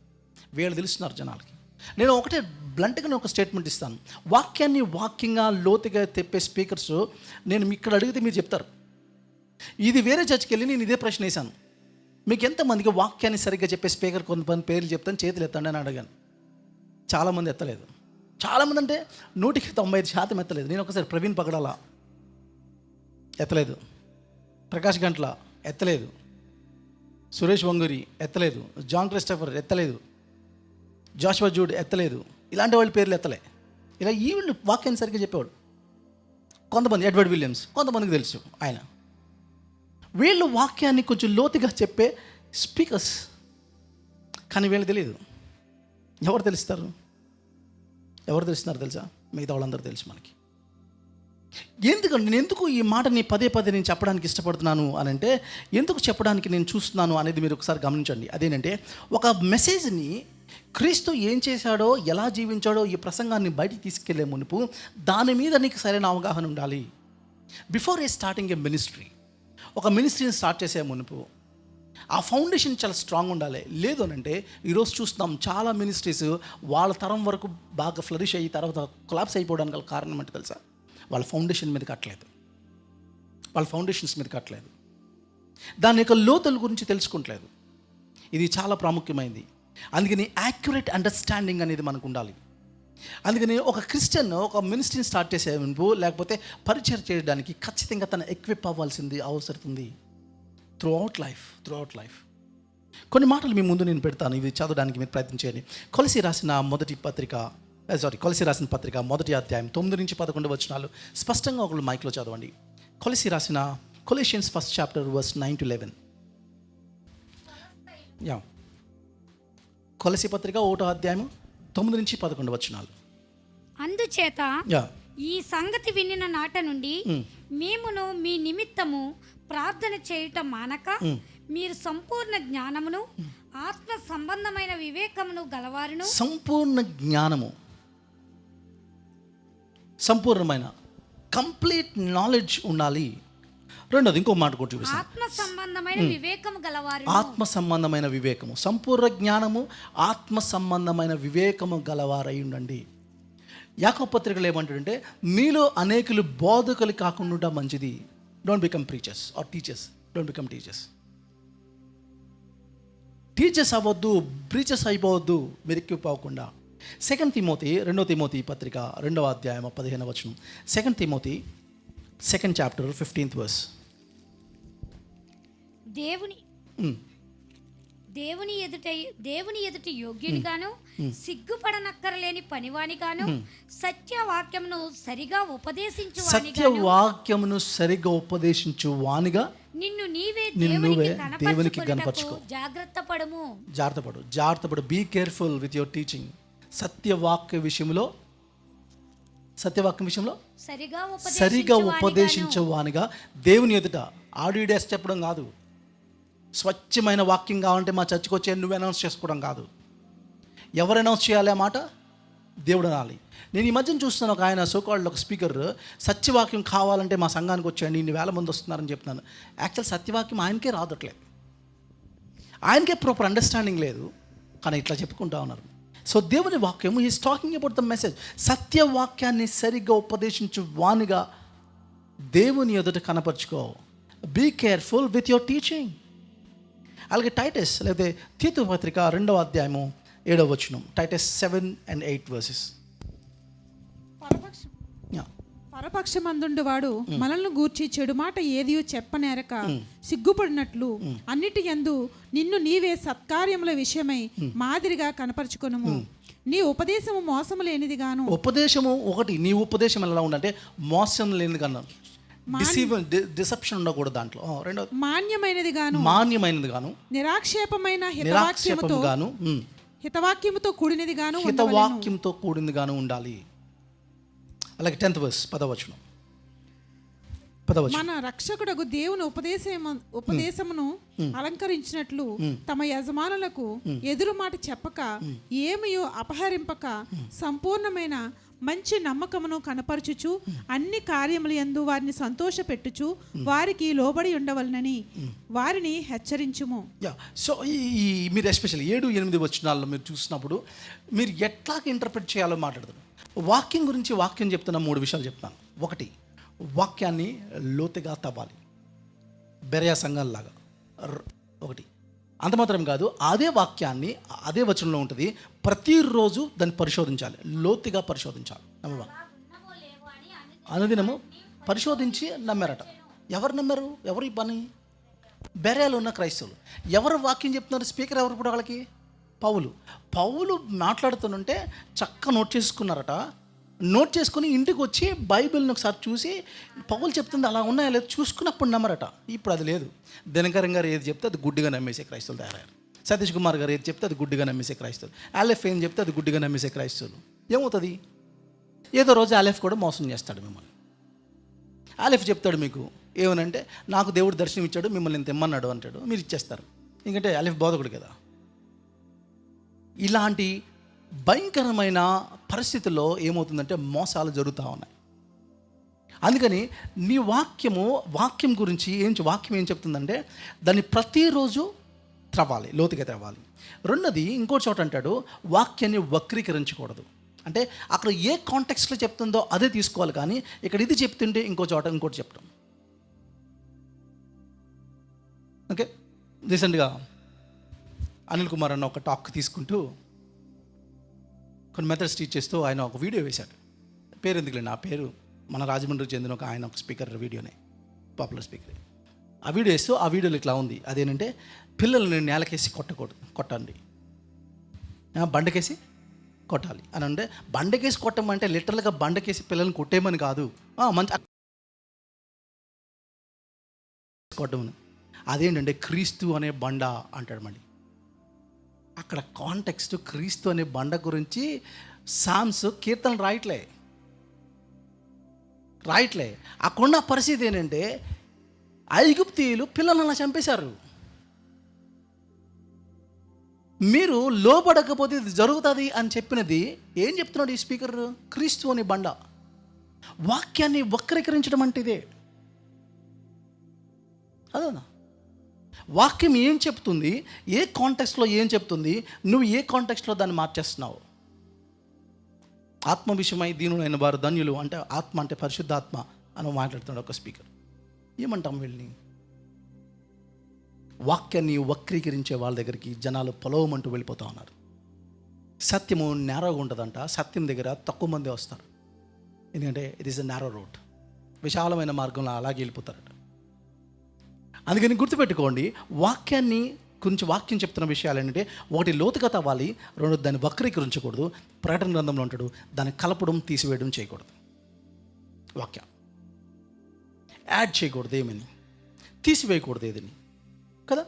వీళ్ళు తెలుస్తున్నారు జనాలకి. నేను ఒకటే బ్లంట్గా ఒక స్టేట్మెంట్ ఇస్తాను. వాక్యాన్ని వాక్యంగా లోతుగా తెప్పే స్పీకర్స్ నేను ఇక్కడ అడిగితే మీరు చెప్తారు. ఇది వేరే చర్చికి వెళ్ళి నేను ఇదే ప్రశ్న వేశాను, మీకు ఎంతమందికి వాక్యాన్ని సరిగ్గా చెప్పే స్పీకర్ కొంతమంది పేర్లు చెప్తాను, చేతులు ఎత్తండి అని అడిగాను. చాలామంది ఎత్తలేదు. చాలామంది అంటే 95% ఎత్తలేదు. నేను ఒకసారి ప్రవీణ్ పగడాల ఎత్తలేదు, ప్రకాష్ గంట్ల ఎత్తలేదు, సురేష్ వంగూరి ఎత్తలేదు, జాన్ క్రిస్టఫర్ ఎత్తలేదు, జాషువా జూడ్ ఎత్తలేదు. ఇలాంటి వాళ్ళ పేర్లు ఎత్తలే. ఇలా ఈ వీళ్ళు వాక్యాన్ని సరిగ్గా చెప్పేవాడు. కొంతమంది ఎడ్వర్డ్ విలియమ్స్, కొంతమందికి తెలుసు ఆయన. వీళ్ళు వాక్యాన్ని కొంచెం లోతుగా చెప్పే స్పీకర్స్, కానీ వీళ్ళు తెలియదు. ఎవరు తెలుస్తారు? ఎవరు తెలుస్తున్నారు తెలుసా? మిగతా వాళ్ళందరూ తెలుసు మనకి. నేను ఎందుకు ఈ మాటని పదే నేను చెప్పడానికి ఇష్టపడుతున్నాను అని అంటే, ఎందుకు చెప్పడానికి నేను చూస్తున్నాను అనేది మీరు ఒకసారి గమనించండి. అదేంటంటే, ఒక మెసేజ్ని క్రీస్తు ఏం చేశాడో, ఎలా జీవించాడో ఈ ప్రసంగాన్ని బయటికి తీసుకెళ్లే మునుపు దాని మీద నీకు సరైన అవగాహన ఉండాలి. బిఫోర్ స్టార్టింగ్ ఏ మినిస్ట్రీ, ఒక మినిస్ట్రీని స్టార్ట్ చేసే మునుపు ఆ ఫౌండేషన్ చాలా స్ట్రాంగ్ ఉండాలి. లేదు అని అంటే ఈరోజు చూస్తున్నాం చాలా మినిస్ట్రీస్ వాళ్ళ తరం వరకు బాగా ఫ్లరిష్ అయ్యి తర్వాత కొలాప్స్ అయిపోవడానికి గల కారణం అంటే తెలుసా? వాళ్ళ ఫౌండేషన్ మీద కట్టలేదు, వాళ్ళ ఫౌండేషన్స్ మీద కట్టలేదు, దాని యొక్క లోతుల గురించి తెలుసుకుంటలేదు. ఇది చాలా ప్రాముఖ్యమైనది. అందుకని యాక్యురేట్ అండర్స్టాండింగ్ అనేది మనకు ఉండాలి. అందుకని ఒక క్రిస్టియన్ ఒక మినిస్ట్రీని స్టార్ట్ చేసే ముందు లేకపోతే పరిచయం చేయడానికి ఖచ్చితంగా తను ఎక్విప్ అవ్వాల్సింది అవసరం ఉంది. త్రూ అవుట్ లైఫ్ కొన్ని మాటలు మీ ముందు నేను పెడతాను, ఇవి చదవడానికి మీరు ప్రయత్నం చేయండి. కొలసి రాసిన పత్రిక 1వ అధ్యాయం 9-11 వచనాలు స్పష్టంగా ఒకళ్ళు మైక్లో చదవండి. కొలెషియన్స్ 1st chapter verse 9-11. యా, కొలసి పత్రిక 1వ అధ్యాయం 9-11 వచనాలు. అందుచేత ఈ సంగతి వినిన నాట నుండి మేమును మీ నిమిత్తము ప్రార్థన చేయటం మానక మీరు సంపూర్ణ జ్ఞానమును ఆత్మ సంబంధమైన వివేకమును గలవారును. సంపూర్ణ జ్ఞానము, సంపూర్ణమైన కంప్లీట్ నాలెడ్జ్ ఉండాలి. రెండోది ఇంకో మాట కూడా చూపిస్తాను, ఆత్మ సంబంధమైన వివేకము గలవారు. ఆత్మ సంబంధమైన వివేకము, సంపూర్ణ జ్ఞానము, ఆత్మ సంబంధమైన వివేకము గలవారై ఉండండి. యాకోబు పత్రికలు ఏమంటాడంటే, మీలో అనేకులు బోధకులు కాకుండా మంచిది. Don't become preachers or teachers. Don't become teachers అవ్వద్దు, ప్రీచర్స్ అయిపోవద్దు, మీరు ఎక్కువపోకుండా. 2 తిమోతి పత్రిక 2వ అధ్యాయం 15వ వచనం. 2 Timothy 2nd chapter 15th verse. దేవుని ఎదుట యోగ్యునిగాను సిగ్గుపడనక్కరలేని పనివానిగాను సత్యవాక్యమును సరిగా ఉపదేశించు వానిగా నిన్ను నీవే దేవునికి కనపరచుకో. జాగ్రత్త పడు. Be careful with your teaching. సత్యవాక్యం విషయంలో సరిగా ఉపదేశించేవానిగా దేవుని ఎదుట. ఆడియో డేస్ చెప్పడం కాదు, స్వచ్ఛమైన వాక్యం కావాలంటే మా చర్చకు వచ్చే నువ్వు అనౌన్స్ చేసుకోవడం కాదు. ఎవరు అనౌన్స్ చేయాలి ఆ మాట? దేవుడు అనాలి. నేను ఈ మధ్యన చూస్తున్నాను, ఒక ఆయన సోకాల్డ్ ఒక స్పీకర్ సత్యవాక్యం కావాలంటే మా సంఘానికి వచ్చేయండి, ఇన్ని వేల మంది వస్తున్నారని చెప్తున్నాను. యాక్చువల్ సత్యవాక్యం ఆయనకే రాదట్లేదు, ఆయనకే ప్రాపర్ అండర్స్టాండింగ్ లేదు, కానీ ఇట్లా చెప్పుకుంటా ఉన్నారు. సో దేవుని వాక్యం is talking about the message. సత్యవాక్యాన్ని సరిగ్గా ఉపదేశించు వానిగా దేవుని ఎదుట కనపరుచుకో. Be careful with your teaching. అలాగే టైటస్ లేకపోతే తీతు పత్రిక 2వ అధ్యాయము 7వ వచనం. Titus 7 and 8 verses. పరపక్షమందుండు వాడు మనల్ని గూర్చి చెడు మాట ఏదియో చెప్పనేరక సిగ్గుపడినట్లు అన్నిటి యందు నిన్ను నీవే సత్కార్యముల విషయమై మాదిరిగా కనపరుచుకొనుము. నీ ఉపదేశము మోసము లేనిది గాను. ఉపదేశము ఒకటి, నీ ఉపదేశం ఎలా ఉందంటే మోసం లేనిది గాను, డిసెప్షన్ ఉండకూడదు దాంట్లో. రెండోది మాన్యమైనది గాను నిరాక్షేపమైన హితవాక్యముతో కూడినది గాను ఉండాలి. అలాగే 10th verse 10వ వచనం. పదవచ్చు. మన రక్షకుడకు దేవుని ఉపదేశమును అలంకరించినట్లు తమ యజమానులకు ఎదురు మాట చెప్పక ఏమయో అపహరింపక సంపూర్ణమైన మంచి నమ్మకమును కనపరచుచు అన్ని కార్యములు యందు వారిని సంతోషపెట్టుచు వారికి లోబడి ఉండవలనని వారిని హెచ్చరించుము. సో ఈ మీరు ఎస్పెషల్లీ 7-8 వచనాల్లో మీరు చూసినప్పుడు మీరు ఎట్లా ఇంటర్ప్రిట్ చేయాలో మాట్లాడతారు. వాక్యం గురించి వాక్యం చెప్తున్న 3 విషయాలు చెప్తాను. ఒకటి, వాక్యాన్ని లోతుగా తవ్వాలి, బెరయా సంఘంలాగా. ఒకటి, అంత మాత్రం కాదు, అదే వాక్యాన్ని అదే వచనంలో ఉంటుంది, ప్రతిరోజు దాన్ని పరిశోధించాలి, లోతుగా పరిశోధించాలి. నమ్మవా? అనుదినము పరిశోధించి నమ్మారట. ఎవరు నమ్మారు? ఎవరు ఈ పని? బెరయాలో ఉన్న క్రైస్తవులు. ఎవరు వాక్యం చెప్తున్నారు? స్పీకర్ ఎవరు? ఇప్పుడు వాళ్ళకి పౌలు మాట్లాడుతుంటే చక్కగా నోట్ చేసుకున్నారట. నోట్ చేసుకుని ఇంటికి వచ్చి బైబిల్ని ఒకసారి చూసి పౌలు చెప్తుంది అలా ఉన్నాయా లేదు చూసుకున్నప్పుడు నమ్మరట. ఇప్పుడు అది లేదు. దినకరం గారు ఏది చెప్తే అది గుడ్డిగా నమ్మేసే క్రైస్తవులు తయారయ్యారు. సతీష్ కుమార్ గారు ఏది చెప్తే అది గుడ్డిగా నమ్మేసే క్రైస్తవులు. ఆలెఫ్ ఏం చెప్తే అది గుడ్డిగా నమ్మేసే క్రైస్తవులు. ఏమవుతుంది? ఏదో రోజు ఆలెఫ్ కూడా మోసం చేస్తాడు మిమ్మల్ని. ఆలెఫ్ చెప్తాడు మీకు ఏమనంటే, నాకు దేవుడు దర్శనం ఇచ్చాడు, మిమ్మల్ని ఇంత ఇమ్మన్నాడు అంటాడు, మీరు ఇచ్చేస్తారు. ఎందుకంటే ఆలెఫ్ బోధకుడు కదా. ఇలాంటి భయంకరమైన పరిస్థితుల్లో ఏమవుతుందంటే మోసాలు జరుగుతూ ఉన్నాయి. అందుకని నీ వాక్యం గురించి వాక్యం ఏం చెప్తుందంటే దాన్ని ప్రతిరోజు త్రవ్వాలి, లోతుగా త్రవ్వాలి. రెండోది, ఇంకో చోట అంటాడు వాక్యాన్ని వక్రీకరించకూడదు. అంటే అక్కడ ఏ కాంటెక్స్ట్లో చెప్తుందో అదే తీసుకోవాలి, కానీ ఇక్కడ ఇది చెప్తుంటే ఇంకో చోట ఇంకోటి చెప్పడం. ఓకే, రీసెంట్గా అనిల్ కుమార్ అన్న ఒక టాక్ తీసుకుంటూ కొన్ని మెథడ్స్ టీచ్ చేస్తూ ఆయన ఒక వీడియో వేశాడు. పేరు ఎందుకులేండి, ఆ పేరు మన రాజమండ్రికి చెందిన ఒక స్పీకర్ వీడియోనే, పాపులర్ స్పీకర్. ఆ వీడియో వేస్తూ ఆ వీడియోలో ఇట్లా ఉంది. అదేంటంటే పిల్లల్ని నేలకేసి కొట్టండి, బండకేసి కొట్టాలి అని. అంటే బండకేసి కొట్టమంటే లిటరల్గా బండకేసి పిల్లల్ని కొట్టేమని కాదు, మంచి కొట్టమని. అదేంటంటే క్రీస్తు అనే బండ అంటాడు. మళ్ళీ అక్కడ కాంటెక్స్ట్ క్రీస్తు అనే బండ గురించి సామ్స్ కీర్తనలు రాయట్లే. అక్కడున్న పరిస్థితి ఏంటంటే ఐగుప్తీయులు పిల్లలను అలా చంపేశారు. మీరు లోబడకపోతే ఇది జరుగుతుంది అని చెప్పినది ఏం చెప్తున్నాడు ఈ స్పీకర్? క్రీస్తు అనే బండ. వాక్యాన్ని వక్రీకరించడం అంటే ఇదే. అదేనా? వాక్యం ఏం చెప్తుంది, ఏ కాంటెక్స్ట్లో ఏం చెప్తుంది, నువ్వు ఏ కాంటెక్స్ట్లో దాన్ని మార్చేస్తున్నావు. ఆత్మ విషయమై దీనులైన వారు ధన్యులు అంటే ఆత్మ అంటే పరిశుద్ధాత్మ అని మాట్లాడుతున్నాడు ఒక స్పీకర్. ఏమంటాం వీళ్ళని? వాక్యాన్ని వక్రీకరించే వాళ్ళ దగ్గరికి జనాలు పొలవమంటూ వెళ్ళిపోతూ ఉన్నారు. సత్యము నేరోగా ఉంటుందంట. సత్యం దగ్గర తక్కువ మంది వస్తారు, ఎందుకంటే it is a narrow road. విశాలమైన మార్గంలో అలాగే వెళ్ళిపోతారట. అందుకని గుర్తుపెట్టుకోండి, వాక్యాన్ని గురించి వాక్యం చెప్తున్న విషయాలు ఏంటంటే, ఒకటి లోతుగా తవ్వాలి, రెండు దాన్ని వక్రీకరించకూడదు. ప్రకటన గ్రంథంలో ఉంటాడు, దాన్ని కలపడం తీసివేయడం చేయకూడదు. వాక్యం యాడ్ చేయకూడదు, ఏమని తీసివేయకూడదు ఏదని కదా.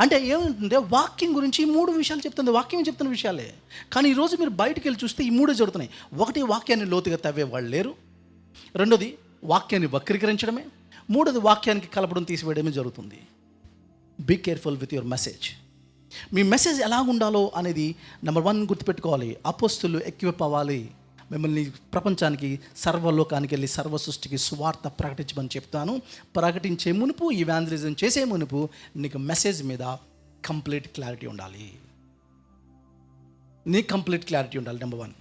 అంటే ఏమంటుంటే వాక్యం గురించి ఈ 3 విషయాలు చెప్తుంది. వాక్యం చెప్తున్న విషయాలే, కానీ ఈరోజు మీరు బయటకు వెళ్ళి చూస్తే ఈ 3 జరుగుతున్నాయి. ఒకటి, వాక్యాన్ని లోతుగా తవ్వే వాళ్ళు లేరు. రెండోది, వాక్యాన్ని వక్రీకరించడమే. మూడోది, వాక్యానికి కలపడం తీసివేయడమే జరుగుతుంది. Be careful with your message. మీ మెసేజ్ ఎలా ఉండాలో అనేది నెంబర్ 1 గుర్తుపెట్టుకోవాలి. అపోస్తులు ఎక్విప్ అవ్వాలి. మిమ్మల్ని ప్రపంచానికి, సర్వలోకానికి వెళ్ళి సర్వ సృష్టికి సువార్త ప్రకటించమని చెప్తాను. ప్రకటించే మునుపు, ఇవాంజలిజం చేసే మునుపు నీకు మెసేజ్ మీద కంప్లీట్ క్లారిటీ ఉండాలి. నీకు కంప్లీట్ క్లారిటీ ఉండాలి, నెంబర్ 1.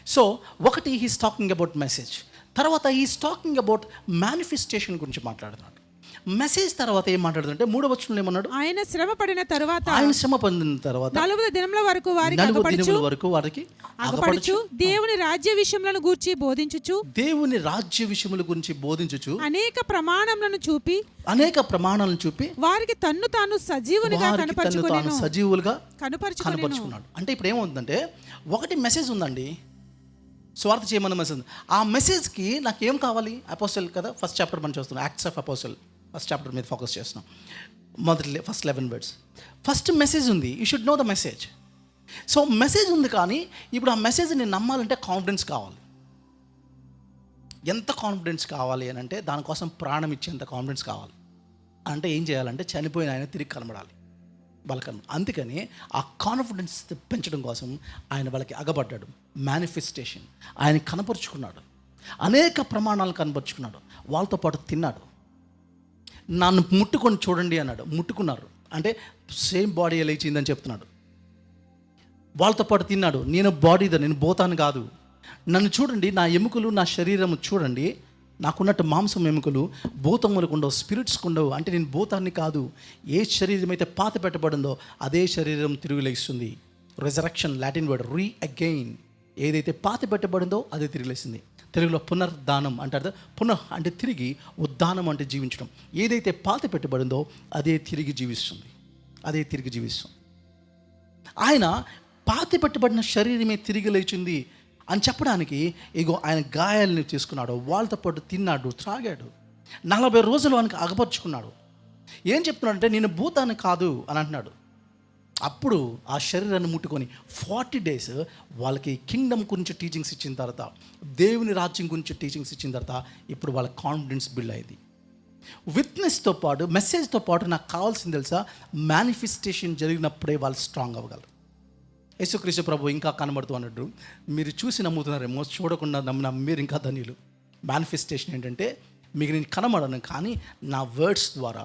సో ఒకటి, హీస్ టాకింగ్ అబౌట్ మెసేజ్. తర్వాత హీస్ టాకింగ్ అబౌట్ మేనిఫెస్టేషన్ గురించి మాట్లాడుతున్నాడు. మెసేజ్ తర్వాత ఏం మాట్లాడుతుంటే 3వ వచనంలో ఏమన్నాడు? ఆయన శ్రమ పడిన తర్వాత 40 దినముల వరకు వారికి అగపడుచు దేవుని రాజ్య విషయములను గూర్చి బోధించుచు అనేక ప్రమాణములను చూపి వారికి తన్ను తాను సజీవులుగా కనపరుచుకున్నాడు. అంటే ఇప్పుడు ఏమవుతుందంటే, ఒకటి మెసేజ్ ఉందండి, స్వార్థ చేయమన్న మెసేజ్. ఆ మెసేజ్కి నాకేం కావాలి? అపోస్టల్ కదా, ఫస్ట్ చాప్టర్ మనం చూస్తున్నాం, acts of apostle first chapter మీద ఫోకస్ చేస్తున్నాం. First 11 words. ఫస్ట్ మెసేజ్ ఉంది, you should know the message. So message ఉంది, కానీ ఇప్పుడు ఆ మెసేజ్ని నమ్మాలంటే కాన్ఫిడెన్స్ కావాలి. ఎంత కాన్ఫిడెన్స్ కావాలి అని అంటే దానికోసం ప్రాణం ఇచ్చేంత కాన్ఫిడెన్స్ కావాలి. అంటే ఏం చేయాలంటే చనిపోయిన ఆయన తిరిగి కనబడాలి వాళ్ళకన్నా. అందుకని ఆ కాన్ఫిడెన్స్ పెంచడం కోసం ఆయన వాళ్ళకి అగబడ్డాడు. మేనిఫెస్టేషన్, ఆయన కనపరుచుకున్నాడు, అనేక ప్రమాణాలు కనపరుచుకున్నాడు, వాళ్ళతో పాటు తిన్నాడు. నన్ను ముట్టుకొని చూడండి అన్నాడు, ముట్టుకున్నారు అంటే సేమ్ బాడీ లేచిందని చెప్తున్నాడు. వాళ్ళతో పాటు తిన్నాడు. నేను బాడీదా, నేను భూతాన్ని కాదు, నన్ను చూడండి, నా ఎముకలు నా శరీరం చూడండి, నాకున్నట్టు మాంసం ఎముకలు భూతములకు ఉండవు, స్పిరిట్స్కి ఉండవు. అంటే నేను భూతాన్ని కాదు. ఏ శరీరం అయితే పాత పెట్టబడిందో అదే శరీరం తిరిగి లేస్తుంది. రిజరక్షన్, లాటిన్ వర్డ్ రీ అగైన్. ఏదైతే పాత పెట్టబడిందో అదే తిరిగి లేస్తుంది. తెలుగులో పునర్దానం అంటారు. పునః అంటే తిరిగి, ఉద్దానం అంటే జీవించడం. ఏదైతే పాత పెట్టబడిందో అదే తిరిగి జీవిస్తుంది, అదే తిరిగి జీవిస్తుంది. ఆయన పాత పెట్టబడిన శరీరమే తిరిగి లేచింది అని చెప్పడానికి ఇగో ఆయన గాయాలని తీసుకున్నాడు, వాళ్ళతో పాటు తిన్నాడు, త్రాగాడు, 40 రోజులు ఆయనకు అగపరుచుకున్నాడు. ఏం చెప్తున్నాడంటే నేను భూతాన్ని కాదు అని అంటున్నాడు. అప్పుడు ఆ శరీరాన్ని ముట్టుకొని 40 days వాళ్ళకి కింగ్డమ్ గురించి టీచింగ్స్ ఇచ్చిన తర్వాత, దేవుని రాజ్యం గురించి టీచింగ్స్ ఇచ్చిన తర్వాత ఇప్పుడు వాళ్ళ కాన్ఫిడెన్స్ బిల్డ్ అయింది. విట్నెస్తో పాటు, మెసేజ్తో పాటు నాకు కావాల్సింది తెలుసా, మేనిఫెస్టేషన్ జరిగినప్పుడే వాళ్ళు స్ట్రాంగ్ అవ్వగలరు. యేసుక్రీస్తు ప్రభు ఇంకా కనబడుతూ అన్నట్టు మీరు చూసి నమ్ముతున్నారేమో, చూడకుండా నమ్మిన మీరు ఇంకా ధన్యులు. మేనిఫెస్టేషన్ ఏంటంటే మీకు నేను కనబడను, కానీ నా వర్డ్స్ ద్వారా,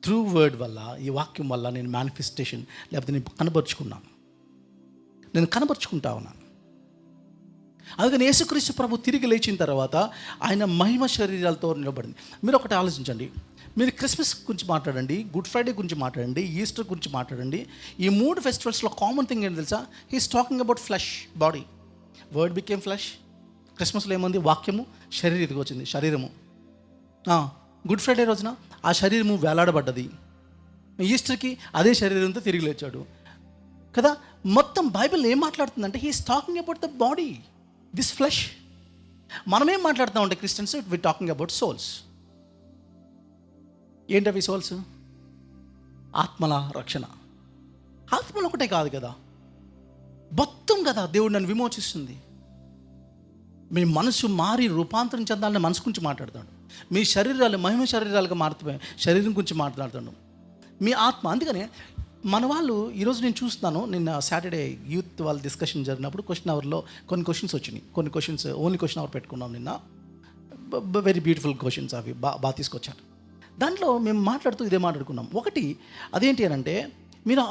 త్రూ వర్డ్ వల్ల, ఈ వాక్యం వల్ల నేను మేనిఫెస్టేషన్ లేకపోతే నేను కనబరుచుకున్నాను, నేను కనబరుచుకుంటా ఉన్నాను. అందుకని యేసుక్రీస్తు ప్రభు తిరిగి లేచిన తర్వాత ఆయన మహిమ శరీరాలతో నిలబడింది. మీరు ఒకటి ఆలోచించండి, మీరు క్రిస్మస్ గురించి మాట్లాడండి, గుడ్ ఫ్రైడే గురించి మాట్లాడండి, ఈస్టర్ గురించి మాట్లాడండి, ఈ 3 ఫెస్టివల్స్లో కామన్ థింగ్ ఏంటి తెలుసా, he is talking about flesh body. Word became flesh. క్రిస్మస్లో ఏముంది, వాక్యము శరీరం వచ్చింది, శరీరము. గుడ్ ఫ్రైడే రోజున ఆ శరీరము వేలాడబడ్డది, ఈస్టర్కి అదే శరీరంతో తిరిగి లేచాడు కదా. మొత్తం బైబిల్ ఏం మాట్లాడుతుందంటే he is talking about the body, this flesh. మనమేం మాట్లాడుతూ ఉంటే Christians, we talking about souls. ఏంటవి సోల్స్? ఆత్మల రక్షణ. ఆత్మలు ఒకటే కాదు కదా, మొత్తం కదా దేవుడు నన్ను విమోచిస్తుంది. మీ మనసు మారి రూపాంతరం చెందాలని మనసు గురించి మాట్లాడుతాడు. మీ శరీరాలు మహిమ శరీరాలుగా మారుతున్నాయి, శరీరం గురించి మాట్లాడుతాడు. మీ ఆత్మ. అందుకనే మన వాళ్ళు ఈరోజు నేను చూస్తున్నాను, నిన్న సాటర్డే యూత్ వాళ్ళ డిస్కషన్ జరిగినప్పుడు క్వశ్చన్ అవర్లో కొన్ని క్వశ్చన్స్ వచ్చినాయి. కొన్ని క్వశ్చన్స్ ఓన్లీ క్వశ్చన్ అవర్ పెట్టుకున్నాం నిన్న. వెరీ బ్యూటిఫుల్ క్వశ్చన్స్, అవి బాగా తీసుకొచ్చారు. దాంట్లో మేము మాట్లాడుతూ ఇదే మాట్లాడుకున్నాం. ఒకటి అదేంటి అని అంటే, మీరు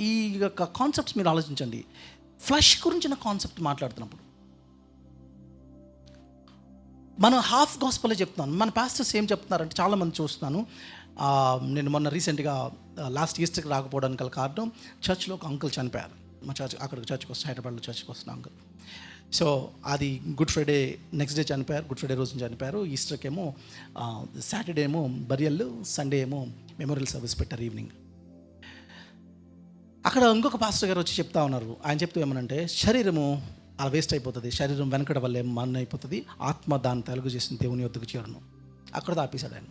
ఈ యొక్క కాన్సెప్ట్స్ మీరు ఆలోచించండి. ఫ్లష్ గురించిన కాన్సెప్ట్ మాట్లాడుతున్నప్పుడు మనం హాఫ్ గాస్పెల్ చెప్తున్నాను. మన పాస్టర్స్ ఏం చెప్తున్నారంటే, చాలామంది చూస్తున్నాను. నేను మొన్న రీసెంట్గా లాస్ట్ ఈస్టర్కి రాకపోవడానికి గల కారణం, చర్చ్లో ఒక అంకుల్ చనిపోయారు. మా చర్చ్ అక్కడికి చర్చ్కి వస్తున్నాను, హైదరాబాద్లో చర్చ్కి వస్తున్న అంకుల్. సో అది గుడ్ ఫ్రైడే నెక్స్ట్ డే చనిపోయారు, గుడ్ ఫ్రైడే రోజున చనిపోయారు. ఈస్టర్కి ఏమో సాటర్డే ఏమో బరియల్, సండే ఏమో మెమోరియల్ సర్వీస్ పెట్టారు ఈవినింగ్. అక్కడ ఇంకొక పాస్టర్ గారు వచ్చి చెప్తా ఉన్నారు. ఆయన చెప్తూ ఏమనంటే, శరీరము అలా వేస్ట్ అయిపోతుంది, శరీరం వెనకడ వల్ల మన్న అయిపోతుంది, ఆత్మ దాన్ని తెలుగు చేసిన దేవుని వద్దకు చేరును. అక్కడ ఆపేశాడు ఆయన.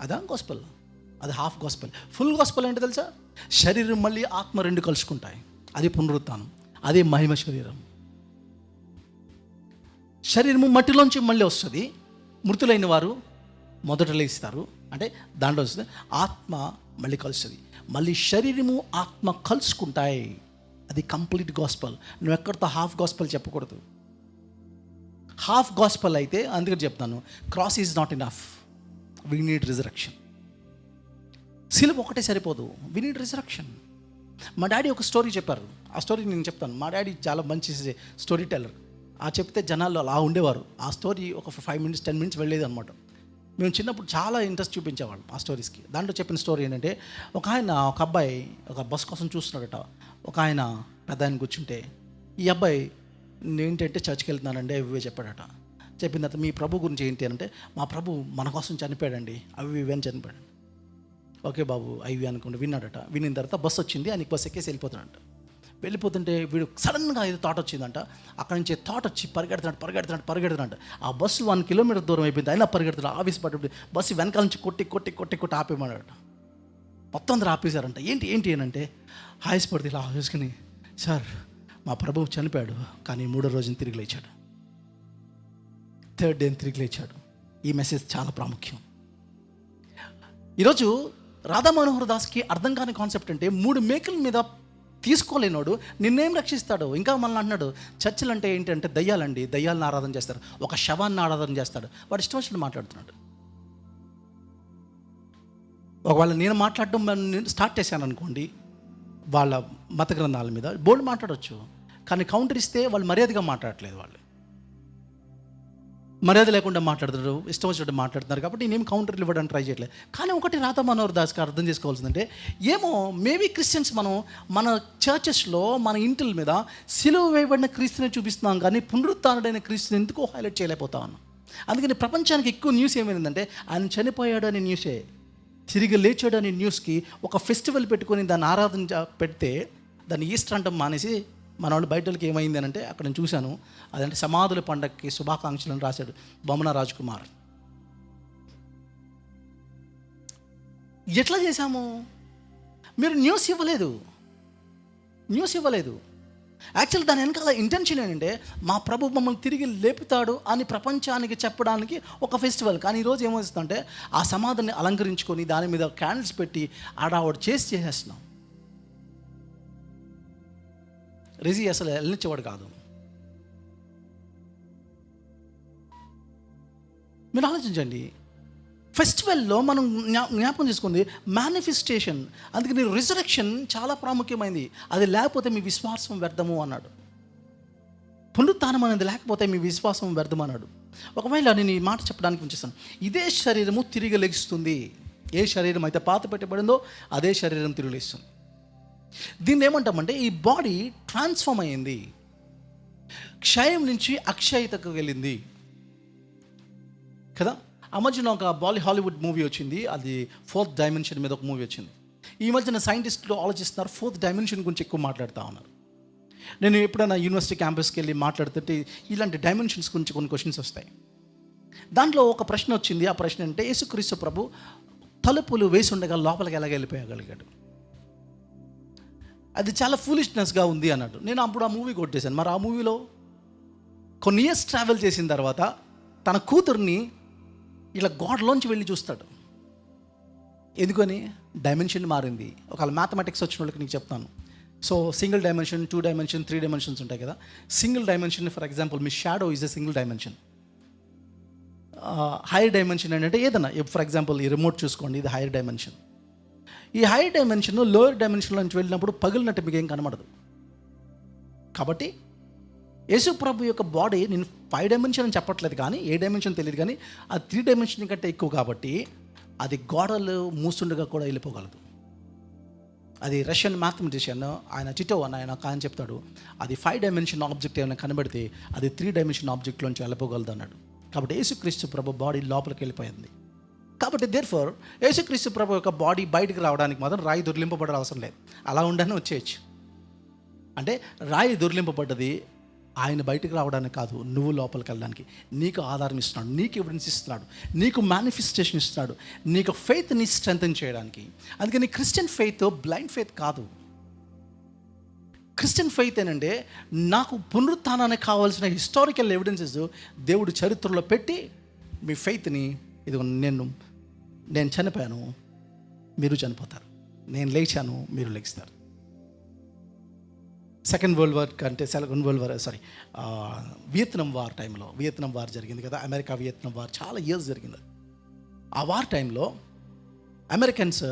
అదా గాస్పెల్, అది హాఫ్ గాస్పెల్. ఫుల్ గాస్పెల్ ఏంటో తెలుసా, శరీరం మళ్ళీ ఆత్మ రెండు కలుసుకుంటాయి, అది పునరుత్థానం, అదే మహిమ శరీరం. శరీరము మట్టిలోంచి మళ్ళీ వస్తుంది, మృతులైన వారు మొదట లేస్తారు, అంటే దాంట్లో వస్తుంది, ఆత్మ మళ్ళీ కలుస్తుంది, మళ్ళీ శరీరము ఆత్మ కలుసుకుంటాయి. అది కంప్లీట్ గాస్పెల్. నువ్వు ఎక్కడితో హాఫ్ గాస్పెల్ చెప్పకూడదు. హాఫ్ గాస్పెల్ అయితే, అందుకని చెప్తాను, cross is not enough, we need resurrection. సిలువ ఒకటే సరిపోదు, వీ నీడ్ రిజరక్షన్. మా డాడీ ఒక స్టోరీ చెప్పారు, ఆ స్టోరీ నేను చెప్తాను. మా డాడీ చాలా మంచి స్టోరీ టెల్లర్. ఆ చెప్తే జనాలు అలా ఉండేవారు. ఆ స్టోరీ ఒక 5 minutes 10 minutes వెళ్ళేది అనమాట. మేము చిన్నప్పుడు చాలా ఇంట్రెస్ట్ చూపించేవాళ్ళం ఆ స్టోరీస్కి. దాంట్లో చెప్పిన స్టోరీ ఏంటంటే, ఒక అబ్బాయి ఒక బస్ కోసం చూస్తున్నాడట. ఒక ఆయన పెద్ద ఆయన కూర్చుంటే, ఈ అబ్బాయి ఏంటంటే చర్చ్కి వెళ్తున్నానండి అవి చెప్పాడట. చెప్పిన తర్వాత, మీ ప్రభు గురించి ఏంటి అంటే, మా ప్రభు మన కోసం చనిపోయాడండి, అవి ఇవి అని చనిపోయాడు. ఓకే బాబు అవి అనుకుంటే విన్నాడట. వినిన తర్వాత బస్సు వచ్చింది, ఆయనకి బస్సు ఎక్కేసి వెళ్ళిపోతున్నాడట. వెళ్ళిపోతుంటే వీడు సడన్గా ఏదో థాట్ వచ్చిందంట. అక్కడి నుంచి థాట్ వచ్చి పరిగెడుతున్నాడు. ఆ బస్సు 1 kilometer దూరం అయిపోయింది, అయినా పరిగెడుతున్నాడు. ఆఫీస్ బస్సు వెనకాల నుంచి కొట్టి ఆపేయమన్నాడట. మొత్తం అందరూ ఆపేశారంట. ఏంటి అంటే, ఆయాసపడితే ఇలా ఆలోచుకుని, సార్ మా ప్రభువు చనిపోయాడు, కానీ 3వ రోజున తిరిగి లేచాడు. థర్డ్ డే తిరిగి లేచాడు. ఈ మెసేజ్ చాలా ప్రాముఖ్యం. ఈరోజు రాధా మనోహర్ దాస్కి అర్థం కాని కాన్సెప్ట్ అంటే 3 మేకుల మీద తీసుకోలేనోడు నిన్నేం రక్షిస్తాడు. ఇంకా మనల్ని అంటున్నాడు చర్చలు అంటే ఏంటంటే దయ్యాలండి, దయ్యాలను ఆరాధన చేస్తారు, ఒక శవాన్ని ఆరాధన చేస్తాడు. వాడు ఇష్టం వచ్చినట్టు మాట్లాడుతున్నాడు. ఒకవేళ నేను మాట్లాడడం స్టార్ట్ చేశాను అనుకోండి, వాళ్ళ మత గ్రంథాల మీద బోల్డ్ మాట్లాడవచ్చు, కానీ కౌంటర్ ఇస్తే వాళ్ళు మర్యాదగా మాట్లాడట్లేదు. వాళ్ళు మర్యాద లేకుండా మాట్లాడుతున్నారు, ఇష్టం వచ్చినట్టు మాట్లాడుతున్నారు. కాబట్టి నేనేం కౌంటర్లు ఇవ్వడానికి ట్రై చేయట్లేదు. కానీ ఒకటి రాధా మనోహర్ దాస్కి అర్థం చేసుకోవాల్సిందంటే, ఏమో మేబీ క్రిస్టియన్స్ మనం మన చర్చెస్లో మన ఇంటిల మీద సిలువ వేయబడిన క్రీస్తుని చూపిస్తున్నాం, కానీ పునరుత్థానుడైన క్రీస్తుని ఎందుకో హైలైట్ చేయలేకపోతా ఉన్నాం. అందుకని ప్రపంచానికి ఎక్కువ న్యూస్ ఏమైందంటే ఆయన చనిపోయాడు అనే న్యూసే, తిరిగి లేచాడు అనే న్యూస్కి ఒక ఫెస్టివల్ పెట్టుకొని దాన్ని ఆరాధన పెడితే దాన్ని ఈస్టర్ అంటాం మానేసి మన వాళ్ళు బయటకి ఏమైంది అని అంటే అక్కడ నేను చూశాను, అదంటే సమాధుల పండగకి శుభాకాంక్షలను రాశాడు బొమ్మన రాజ్ కుమార్. ఎట్లా చేశాము? మీరు న్యూస్ ఇవ్వలేదు. యాక్చువల్ దాని వెనకాల ఇంటెన్షన్ ఏంటంటే మా ప్రభు మమ్మల్ని తిరిగి లేపుతాడు అని ప్రపంచానికి చెప్పడానికి ఒక ఫెస్టివల్. కానీ ఈరోజు ఏమవుతుందంటే ఆ సమాధిని అలంకరించుకొని దాని మీద క్యాండిల్స్ పెట్టి ఆడావాడు చేసేస్తున్నాం. రిజీ అసలు వెళ్ళనిచ్చేవాడు కాదు. మీరు ఆలోచించండి, ఫెస్టివల్లో మనం జ్ఞాపకం చేసుకుంది మేనిఫెస్టేషన్. అందుకని రిజరెక్షన్ చాలా ప్రాముఖ్యమైంది. అది లేకపోతే మీ విశ్వాసం వ్యర్థము అన్నాడు. పునరుత్థానం అనేది లేకపోతే మీ విశ్వాసం వ్యర్థం అన్నాడు. ఒకవేళ నేను ఈ మాట చెప్పడానికి ఉంచేస్తాను, ఇదే శరీరము తిరిగి లెగిస్తుంది. ఏ శరీరం అయితే పాత పెట్టబడిందో అదే శరీరం తిరిగి లేస్తుంది. దీన్ని ఏమంటామంటే ఈ బాడీ ట్రాన్స్ఫార్మ్ అయ్యింది, క్షయం నుంచి అక్షయతకు వెళ్ళింది కదా. ఆ మధ్యన ఒక హాలీవుడ్ మూవీ వచ్చింది, అది 4th డైమెన్షన్ మీద ఒక మూవీ వచ్చింది. ఈ మధ్యన సైంటిస్టులు ఆలోచిస్తున్నారు, 4th డైమెన్షన్ గురించి ఎక్కువ మాట్లాడుతూ ఉన్నారు. నేను ఎప్పుడైనా యూనివర్సిటీ క్యాంపస్కి వెళ్ళి మాట్లాడుతుంటే ఇలాంటి డైమెన్షన్స్ గురించి కొన్ని క్వశ్చన్స్ వస్తాయి. దాంట్లో ఒక ప్రశ్న వచ్చింది. ఆ ప్రశ్న అంటే యేసుక్రీస్తు ప్రభు తలుపులు వేసి ఉండగా లోపలికి ఎలాగ వెళ్ళిపోయగలిగాడు? అది చాలా ఫూలిష్నెస్గా ఉంది అన్నట్టు. నేను అప్పుడు ఆ మూవీ కొట్టేశాను. మరి ఆ మూవీలో కొన్ని ఇయర్స్ ట్రావెల్ చేసిన తర్వాత తన కూతుర్ని ఇలా గోడలోంచి వెళ్ళి చూస్తాడు. ఎందుకని? డైమెన్షన్ మారింది. ఒకవేళ మ్యాథమెటిక్స్ వచ్చిన వాళ్ళకి నీకు చెప్తాను. So single dimension, 2 dimension, 3 dimensions ఉంటాయి కదా. Single dimension for example me shadow is a single dimension. Hire dimension ఏంటంటే ఏదన్నా, ఫర్ ఎగ్జాంపుల్ ఈ రిమోట్ చూసుకోండి, ఇది హైయర్ డైమెన్షన్. ఈ హైయర్ డైమెన్షన్ లోయర్ డైమెన్షన్లో నుంచి వెళ్ళినప్పుడు పగిలినట్టు మీకు ఏం కనబడదు. కాబట్టి యేసు ప్రభు యొక్క బాడీ నేను 5 డైమెన్షన్ అని చెప్పట్లేదు, కానీ ఏ డైమెన్షన్ తెలియదు, కానీ అది 3 డైమెన్షన్ కంటే ఎక్కువ. కాబట్టి అది గోడలు మూసుండగా కూడా వెళ్ళిపోగలదు. అది రష్యన్ మ్యాథమెటిషియన్ ఆయన టిటో అని ఆయన చెప్తాడు, అది 5 డైమెన్షన్ ఆబ్జెక్ట్ ఏమైనా కనబడితే అది 3 డైమెన్షన్ ఆబ్జెక్ట్లోంచి వెళ్ళిపోగలదు అన్నాడు. కాబట్టి యేసుక్రీస్తు ప్రభు బాడీ లోపలికి వెళ్ళిపోయింది. కాబట్టి దేర్ఫోర్ యేసుక్రీస్తు ప్రభు యొక్క బాడీ బయటికి రావడానికి మాత్రం రాయి దొర్లింపబడే అవసరం లేదు, అలా ఉండని వచ్చేయచ్చు. అంటే రాయి దొర్లింపబడ్డది ఆయన బయటకు రావడానికి కాదు, నువ్వు లోపలికి వెళ్ళడానికి. నీకు ఆధారం ఇస్తున్నాడు, నీకు ఎవిడెన్స్ ఇస్తున్నాడు, నీకు మేనిఫెస్టేషన్ ఇస్తున్నాడు, నీకు ఫెయిత్ని స్ట్రెంథెన్ చేయడానికి. అందుకని క్రిస్టియన్ ఫెయిత్ బ్లైండ్ ఫెయిత్ కాదు. క్రిస్టియన్ ఫెయిత్ ఏంటంటే నాకు పునరుత్థానానికి కావాల్సిన హిస్టారికల్ ఎవిడెన్సెస్ దేవుడు చరిత్రలో పెట్టి మీ ఫెయిత్ని, ఇది నేను చనిపోయాను మీరు చనిపోతారు, నేను లేచాను మీరు లేస్తారు. Second world war Vietnam war టైంలో, వియత్నాం వార్ జరిగింది కదా, అమెరికా వియత్నాం వార్ చాలా ఇయర్స్ జరిగింది. ఆ వార్ టైంలో అమెరికన్స్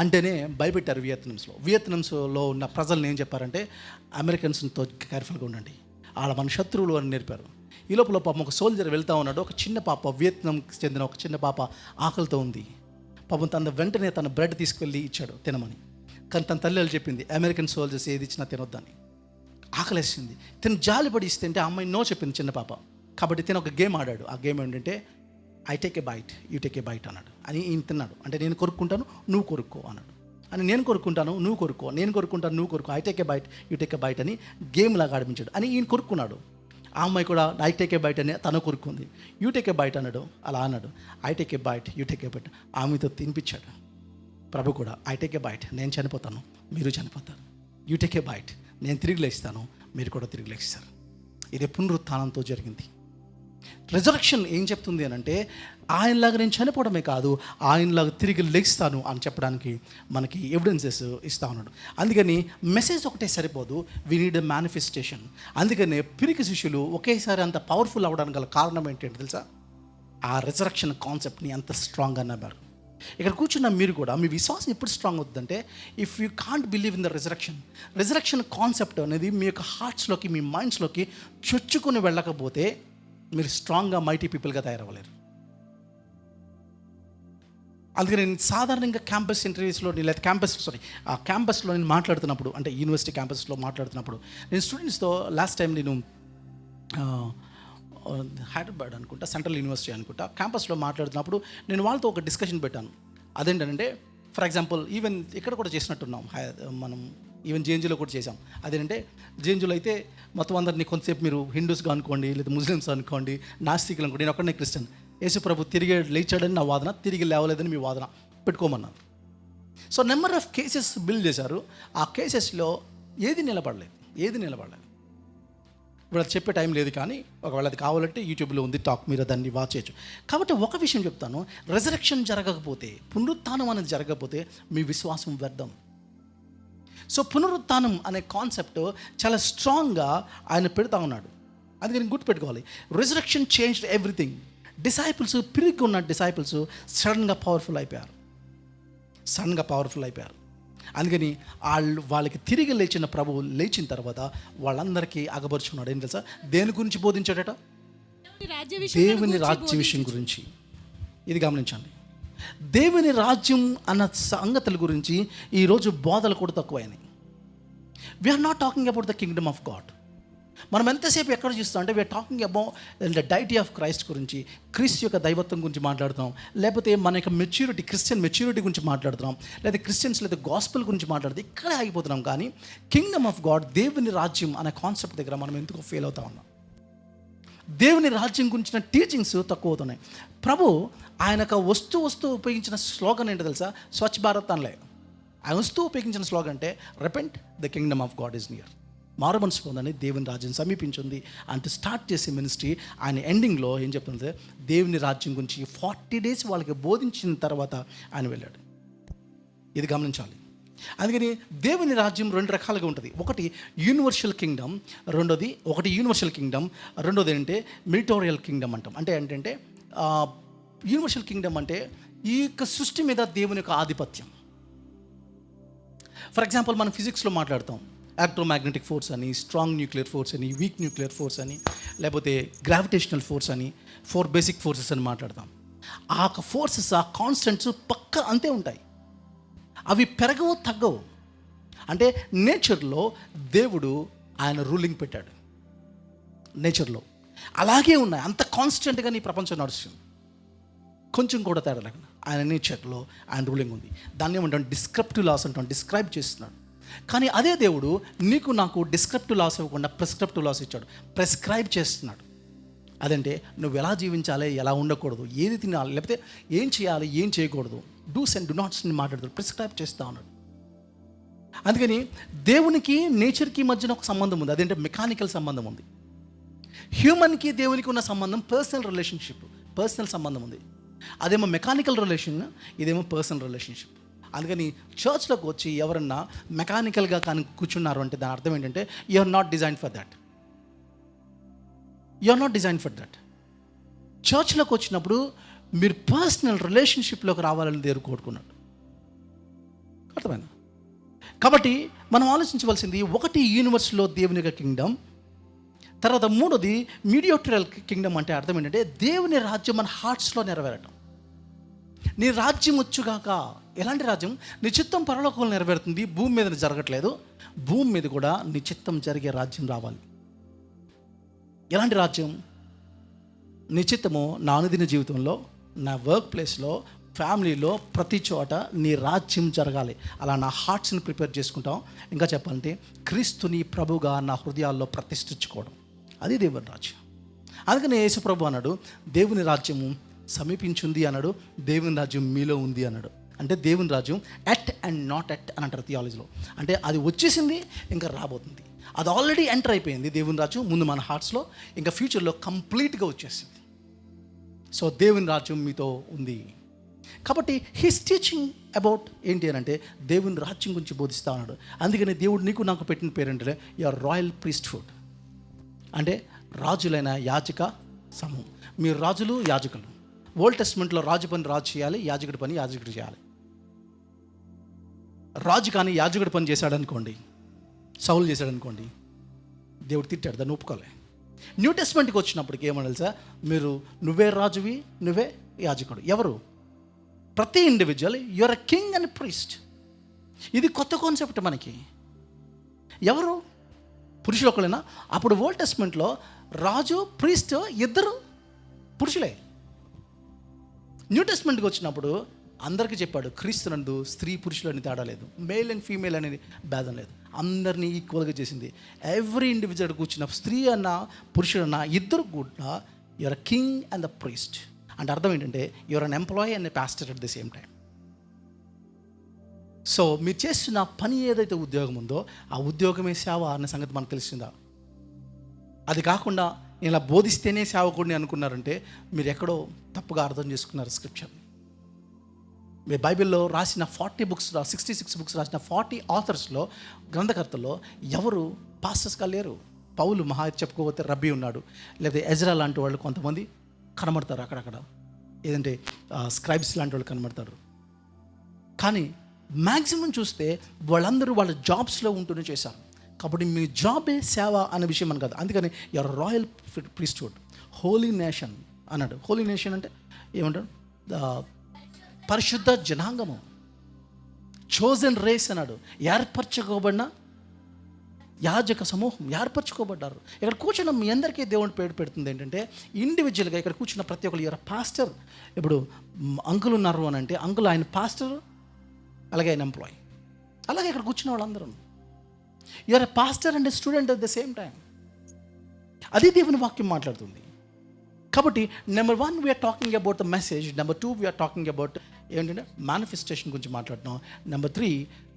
అంటేనే భయపెట్టారు వియత్నాంస్లో ఉన్న ప్రజల్ని ఏం చెప్పారంటే అమెరికన్స్తో కేర్ఫుల్గా ఉండండి, వాళ్ళ మన శత్రువులు అని నేర్పారు. ఈ లోపల పాపం ఒక సోల్జర్ వెళ్తూ ఉన్నాడు, ఒక చిన్న పాప, వియత్నాంకి చెందిన ఒక చిన్న పాప ఆకలితో ఉంది. పాపం తన వెంటనే తన బ్రెడ్ తీసుకెళ్ళి ఇచ్చాడు తినమని. కానీ తన తల్లి చెప్పింది అమెరికన్ సోల్జర్స్ ఏది ఇచ్చినా తినొద్దని. ఆకలేసింది, తిను జాలిపడి ఇస్తే అంటే అమ్మాయి నో చెప్పింది చిన్న పాప. కాబట్టి తిన ఒక గేమ్ ఆడాడు. ఆ గేమ్ ఏంటంటే I take a bite you take a bite అన్నాడు. అని ఈయన తిన్నాడు. అంటే నేను కొరుక్కుంటాను నువ్వు కొరుక్కో అన్నాడు. అని నేను కొరుక్కుంటాను నువ్వు కొరుక్కో, నేను కొరుక్కుంటాను నువ్వు కొరుక్కో, I take a bite you take a bite అని గేమ్ లాగా ఆడిపించాడు. అని ఈయన కొరుక్కున్నాడు. ఆ అమ్మాయి కూడా ఐ టేక్ ఏ బైట్ అని తను కొరుక్కుంది. యూ టేక్ ఏ బైట్ అన్నాడు, అలా అన్నాడు. I take a bite you take a bite ఆమెతో తినిపించాడు. ప్రభు కూడా ఐ టేక్ ఏ బైట్, నేను చనిపోతాను మీరు చనిపోతారు, యూ టేక్ ఏ బైట్, నేను తిరిగి లేస్తాను మీరు కూడా తిరిగి లేస్తారు. ఇది పునరుత్థానంతో జరిగింది. రిజరక్షన్ ఏం చెప్తుంది అని అంటే ఆయనలాగా నేను చనిపోవడమే కాదు, ఆయనలాగా తిరిగి లెగిస్తాను అని చెప్పడానికి మనకి ఎవిడెన్సెస్ ఇస్తా ఉన్నాడు. అందుకని మెసేజ్ ఒకటే సరిపోదు, వీ నీడ్ ఎ మేనిఫెస్టేషన్. అందుకనే పిరికి శిష్యులు ఒకేసారి అంత పవర్ఫుల్ అవ్వడానికి గల కారణం ఏంటంటే తెలుసా? ఆ రిజరక్షన్ కాన్సెప్ట్ని అంత స్ట్రాంగ్గా నమ్మారు. ఇక్కడ కూర్చున్న మీరు కూడా మీ విశ్వాసం ఎప్పుడు స్ట్రాంగ్ అవుతుందంటే, if you can't believe in the resurrection concept అనేది మీ యొక్క హార్ట్స్లోకి, మీ మైండ్స్లోకి చొచ్చుకొని వెళ్ళకపోతే మీరు స్ట్రాంగ్గా మైటీ పీపుల్గా తయారవ్వలేరు. అందుకని నేను సాధారణంగా క్యాంపస్ ఇంటర్వ్యూస్లో లేదా క్యాంపస్లో నేను మాట్లాడుతున్నప్పుడు, అంటే యూనివర్సిటీ క్యాంపస్లో మాట్లాడుతున్నప్పుడు, నేను స్టూడెంట్స్తో లాస్ట్ టైం నేను హైదరాబాద్ అనుకుంటా, సెంట్రల్ యూనివర్సిటీ అనుకుంటా, క్యాంపస్లో మాట్లాడుతున్నప్పుడు నేను వాళ్ళతో ఒక డిస్కషన్ పెట్టాను. అదేంటంటే, ఫర్ ఎగ్జాంపుల్ ఈవెన్ ఇక్కడ కూడా చేసినట్టున్నాం, మనం ఈవెన్ జేఎన్జీలో కూడా చేసాం. అదేంటంటే జేఎన్జీలో అయితే మొత్తం అందరినీ కొంతసేపు మీరు హిందూస్గా అనుకోండి, లేదా ముస్లిమ్స్ అనుకోండి, నాస్తికులు అనుకోండి, నేను ఒక్కడనే క్రిస్టియన్, యేసు ప్రభు తిరిగి లేచాడని నా వాదన, తిరిగి లేవలేదని మీ వాదన పెట్టుకోమన్నాను. So number of cases build చేశారు. ఆ కేసెస్లో ఏది నిలబడలేదు. ఇప్పుడు అది చెప్పే టైం లేదు, కానీ ఒకవేళ అది కావాలంటే యూట్యూబ్లో ఉంది టాక్, మీరు దాన్ని వాచ్ చేయొచ్చు. కాబట్టి ఒక విషయం చెప్తాను, రెజరెక్షన్ జరగకపోతే, పునరుత్థానం అనేది జరగకపోతే మీ విశ్వాసం వ్యర్థం. సో పునరుత్థానం అనే కాన్సెప్ట్ చాలా స్ట్రాంగ్గా ఆయన పెడతా ఉన్నాడు. అందుకని గుర్తుపెట్టుకోవాలి, రెజరెక్షన్ చేంజ్డ్ ఎవ్రీథింగ్. డిసైపుల్స్, పిరిగి ఉన్న డిసైపుల్స్ సడన్గా పవర్ఫుల్ అయిపోయారు. అందుకని వాళ్ళకి తిరిగి లేచిన ప్రభువు లేచిన తర్వాత వాళ్ళందరికీ అగపరుచుకున్నాడు. ఏం తెలుసా? దేని గురించి బోధించాడట? దేవుని రాజ్య విషయం గురించి. ఇది గమనించండి. దేవుని రాజ్యం అన్న సంగతుల గురించి ఈరోజు బోధలు కూడా తక్కువైనాయి. We are not talking about the kingdom of God. మనం ఎంతసేపు ఎక్కడ చూస్తాం అంటే we are talking about the deity of Christ గురించి, క్రీస్తు యొక్క దైవత్వం గురించి మాట్లాడుతున్నాం, లేకపోతే మన యొక్క మెచ్యూరిటీ, క్రిస్టియన్ మెచ్యూరిటీ గురించి మాట్లాడుతున్నాం, లేదా క్రిస్టియన్స్ లేదా గాస్పెల్ గురించి మాట్లాడుతూ ఇక్కడే ఆగిపోతున్నాం. కానీ కింగ్డమ్ ఆఫ్ గాడ్, దేవుని రాజ్యం అనే కాన్సెప్ట్ దగ్గర మనం ఎందుకు ఫెయిల్ అవుతా ఉన్నాం? దేవుని రాజ్యం గురించిన టీచింగ్స్ తక్కువ అవుతున్నాయి. ప్రభు ఆయనకు వస్తూ ఉపయోగించిన స్లోగన్ ఏంటో తెలుసా? స్వచ్ఛ భారత్ అనలే. ఆయన వస్తూ ఉపయోగించిన స్లోగన్ అంటే repent, the kingdom of God is near. మారు మనసు పొందని, దేవుని రాజ్యం సమీపించింది అంటూ స్టార్ట్ చేసే మినిస్ట్రీ. ఆయన ఎండింగ్లో ఏం చెప్తుంది? దేవుని రాజ్యం గురించి 40 days వాళ్ళకి బోధించిన తర్వాత ఆయన వెళ్ళాడు. ఇది గమనించాలి. అందుకని దేవుని రాజ్యం 2 రకాలుగా ఉంటుంది. ఒకటి యూనివర్సల్ కింగ్డమ్, రెండోది ఏంటంటే మిలిటోరియల్ కింగ్డమ్ అంటాం. అంటే ఏంటంటే యూనివర్సల్ కింగ్డమ్ అంటే ఈ యొక్క సృష్టి మీద దేవుని యొక్క ఆధిపత్యం. ఫర్ ఎగ్జాంపుల్ మనం ఫిజిక్స్లో మాట్లాడతాం, ఎలక్ట్రోమాగ్నెటిక్ ఫోర్స్ అని, స్ట్రాంగ్ న్యూక్లియర్ ఫోర్స్ అని, వీక్ న్యూక్లియర్ ఫోర్స్ అని, లేకపోతే గ్రావిటేషనల్ ఫోర్స్ అని, 4 బేసిక్ ఫోర్సెస్ అని మాట్లాడతాం. ఆ ఫోర్సెస్, ఆ కాన్స్టెంట్స్ పక్క అంతే ఉంటాయి. అవి పెరగవు, తగ్గవు. అంటే నేచర్లో దేవుడు ఆయన రూలింగ్ పెట్టాడు. నేచర్లో అలాగే ఉన్నాయి, అంత కాన్స్టెంట్గా నీ ప్రపంచం నడుస్తుంది, కొంచెం కూడా తేడా లేకుండా. ఆయన నేచర్లో ఆయన రూలింగ్ ఉంది. దాన్ని ఏమంటాం? డిస్క్రిప్టివ్ లాస్ అంటాం. డిస్క్రైబ్ చేస్తున్నాడు. కానీ అదే దేవుడు నీకు నాకు డిస్క్రిప్టివ్ లాస్ ఇవ్వకుండా ప్రిస్క్రిప్టివ్ లాస్ ఇచ్చాడు. ప్రిస్క్రైబ్ చేస్తున్నాడు. అదంటే నువ్వు ఎలా జీవించాలి, ఎలా ఉండకూడదు, ఏది తినాలి, లేకపోతే ఏం చేయాలి, ఏం చేయకూడదు, డూస్ అండ్ డు నాట్స్ అని మాట్లాడుతాడు. ప్రిస్క్రైబ్ చేస్తూ ఉన్నాడు. అందుకని దేవునికి నేచర్కి మధ్యన ఒక సంబంధం ఉంది. అదేంటే మెకానికల్ సంబంధం ఉంది. హ్యూమన్కి దేవునికి ఉన్న సంబంధం పర్సనల్ సంబంధం ఉంది. అదేమో మెకానికల్ రిలేషన్, ఇదేమో పర్సనల్ రిలేషన్షిప్. అందుకని చర్చ్లోకి వచ్చి ఎవరన్నా మెకానికల్గా కానీ కూర్చున్నారు అంటే దాని అర్థం ఏంటంటే you are not design for that. చర్చ్లోకి వచ్చినప్పుడు మీరు పర్సనల్ రిలేషన్షిప్లోకి రావాలని దేవుడు కోరుకున్నాడు. అర్థమైందా? కాబట్టి మనం ఆలోచించవలసింది, ఒకటి యూనివర్స్లో దేవుని యొక్క కింగ్డమ్, తర్వాత మూడోది మీడియోటరల్ కింగ్డమ్. అంటే అర్థం ఏంటంటే దేవుని రాజ్యం మన హార్ట్స్లో నెరవేరటం. నీ రాజ్యం వచ్చుగాక. ఎలాంటి రాజ్యం? నీ చిత్తం పరలోకంలో నెరవేరుతుంది, భూమి మీద జరగట్లేదు. భూమి మీద కూడా నీ చిత్తం జరిగే రాజ్యం రావాలి. ఎలాంటి రాజ్యం? నీ చిత్తము నా అనుదిన జీవితంలో, నా వర్క్ ప్లేస్లో, ఫ్యామిలీలో, ప్రతి చోట నీ రాజ్యం జరగాలి. అలా నా హార్ట్స్ని ప్రిపేర్ చేసుకుంటాం. ఇంకా చెప్పాలంటే క్రీస్తుని ప్రభుగా నా హృదయాల్లో ప్రతిష్ఠించుకోవడం, అది దేవుని రాజ్యం. అందుకని యేసు ప్రభు అన్నాడు, దేవుని రాజ్యము సమీపించింది అన్నాడు, దేవుని రాజ్యం మీలో ఉంది అన్నాడు. అంటే దేవుని రాజ్యం ఎట్ అండ్ నాట్ ఎట్ అని అంటారు థియాలజీలో. అంటే అది వచ్చేసింది, ఇంకా రాబోతుంది. అది ఆల్రెడీ ఎంటర్ అయిపోయింది దేవుని రాజ్యం ముందు మన హార్ట్స్లో, ఇంకా ఫ్యూచర్లో కంప్లీట్గా వచ్చేసింది. సో దేవుని రాజ్యం మీతో ఉంది. కాబట్టి హీస్ టీచింగ్ అబౌట్ ఏంటి అని అంటే దేవుని రాజ్యం గురించి బోధిస్తూ ఉన్నాడు. అందుకని దేవుడు నీకు నాకు పెట్టిన పేరేంటే యువర్ రాయల్ ప్రీస్ట్హుడ్, అంటే రాజులైన యాజక సమూహం. మీరు రాజులు, యాజకులు. ఓల్డ్ టెస్ట్మెంట్లో రాజు పని రాజు చేయాలి, యాజకుడి పని యాజకుడు చేయాలి. రాజు కానీ యాజకుడి పని చేశాడు అనుకోండి, సౌలు చేశాడు అనుకోండి, దేవుడు తిట్టాడు, దాన్ని ఒప్పుకోలే. న్యూ టెస్ట్మెంట్కి వచ్చినప్పటికి ఏమన్నా సార్, మీరు నువ్వే రాజువి, నువ్వే యాజకుడు. ఎవరు? ప్రతి individual your a king and priest. ఇది కొత్త కాన్సెప్ట్ మనకి. ఎవరు? పురుషులు ఒకళ్ళైనా? అప్పుడు ఓల్డ్ టెస్ట్మెంట్లో రాజు, ప్రీస్ట్ ఇద్దరు పురుషులే. న్యూ టెస్ట్మెంట్కి వచ్చినప్పుడు అందరికీ చెప్పాడు, క్రీస్తునందు స్త్రీ పురుషులు అని తేడా లేదు, మేల్ అండ్ ఫీమేల్ అనేది భేదం లేదు, అందరినీ ఈక్వల్గా చేసింది. ఎవ్రీ ఇండివిజువల్ కూర్చున్న స్త్రీ అన్న పురుషుడన్నా ఇద్దరు కూడా your king and the priest. అంటే అర్థం ఏంటంటే your an employee and a pastor at the same time. So మీరు చేస్తున్న పని ఏదైతే ఉద్యోగం ఉందో ఆ ఉద్యోగమే సేవ అన్న సంగతి మనకు తెలిసిందా? అది కాకుండా నేను ఇలా బోధిస్తేనే సేవకుడిని అనుకున్నారంటే మీరు ఎక్కడో తప్పుగా అర్థం చేసుకున్నారు స్క్రిప్చర్. మీ బైబిల్లో రాసిన 40 బుక్స్, 66 బుక్స్ రాసిన 40 ఆథర్స్లో, గ్రంథకర్తల్లో ఎవరు పాస్టర్స్గా లేరు. పౌలు మహా చెప్పుకోకపోతే రబ్బీ ఉన్నాడు, లేదా ఎజ్రా లాంటి వాళ్ళు కొంతమంది కనబడతారు అక్కడక్కడ, ఏదంటే స్క్రైబ్స్ లాంటి వాళ్ళు కనబడతారు. కానీ మ్యాక్సిమం చూస్తే వాళ్ళందరూ వాళ్ళ జాబ్స్లో ఉంటూనే చేశారు. కాబట్టి మీ జాబే సేవ అనే విషయం అని కాదు. అందుకని your royal priesthood, holy nation అన్నాడు. హోలీ నేషన్ అంటే ఏమంటాడు? పరిశుద్ధ జనాంగము, చోజన్ రేస్ అన్నాడు. ఏర్పరచుకోబడిన యాజక సమూహం, ఏర్పరచుకోబడ్డారు. ఇక్కడ కూర్చున్న మీ అందరికీ దేవుని పేరు పెడుతుంది ఏంటంటే ఇండివిజువల్గా ఇక్కడ కూర్చున్న ప్రతి ఒక్కరు యువర్ పాస్టర్. ఇప్పుడు అంకుల్ ఉన్నారు అని అంటే అంకుల్ ఆయన పాస్టర్, అలాగే ఆయన ఎంప్లాయీ. అలాగే ఇక్కడ కూర్చున్న వాళ్ళందరూ your pastor and student at the same time. అది దేవుని వాక్యం మాట్లాడుతుంది. కాబట్టి number 1 we're talking about the message. Number 2 we're talking about ఏంటంటే మేనిఫెస్టేషన్ గురించి మాట్లాడుతున్నాం. నెంబర్ 3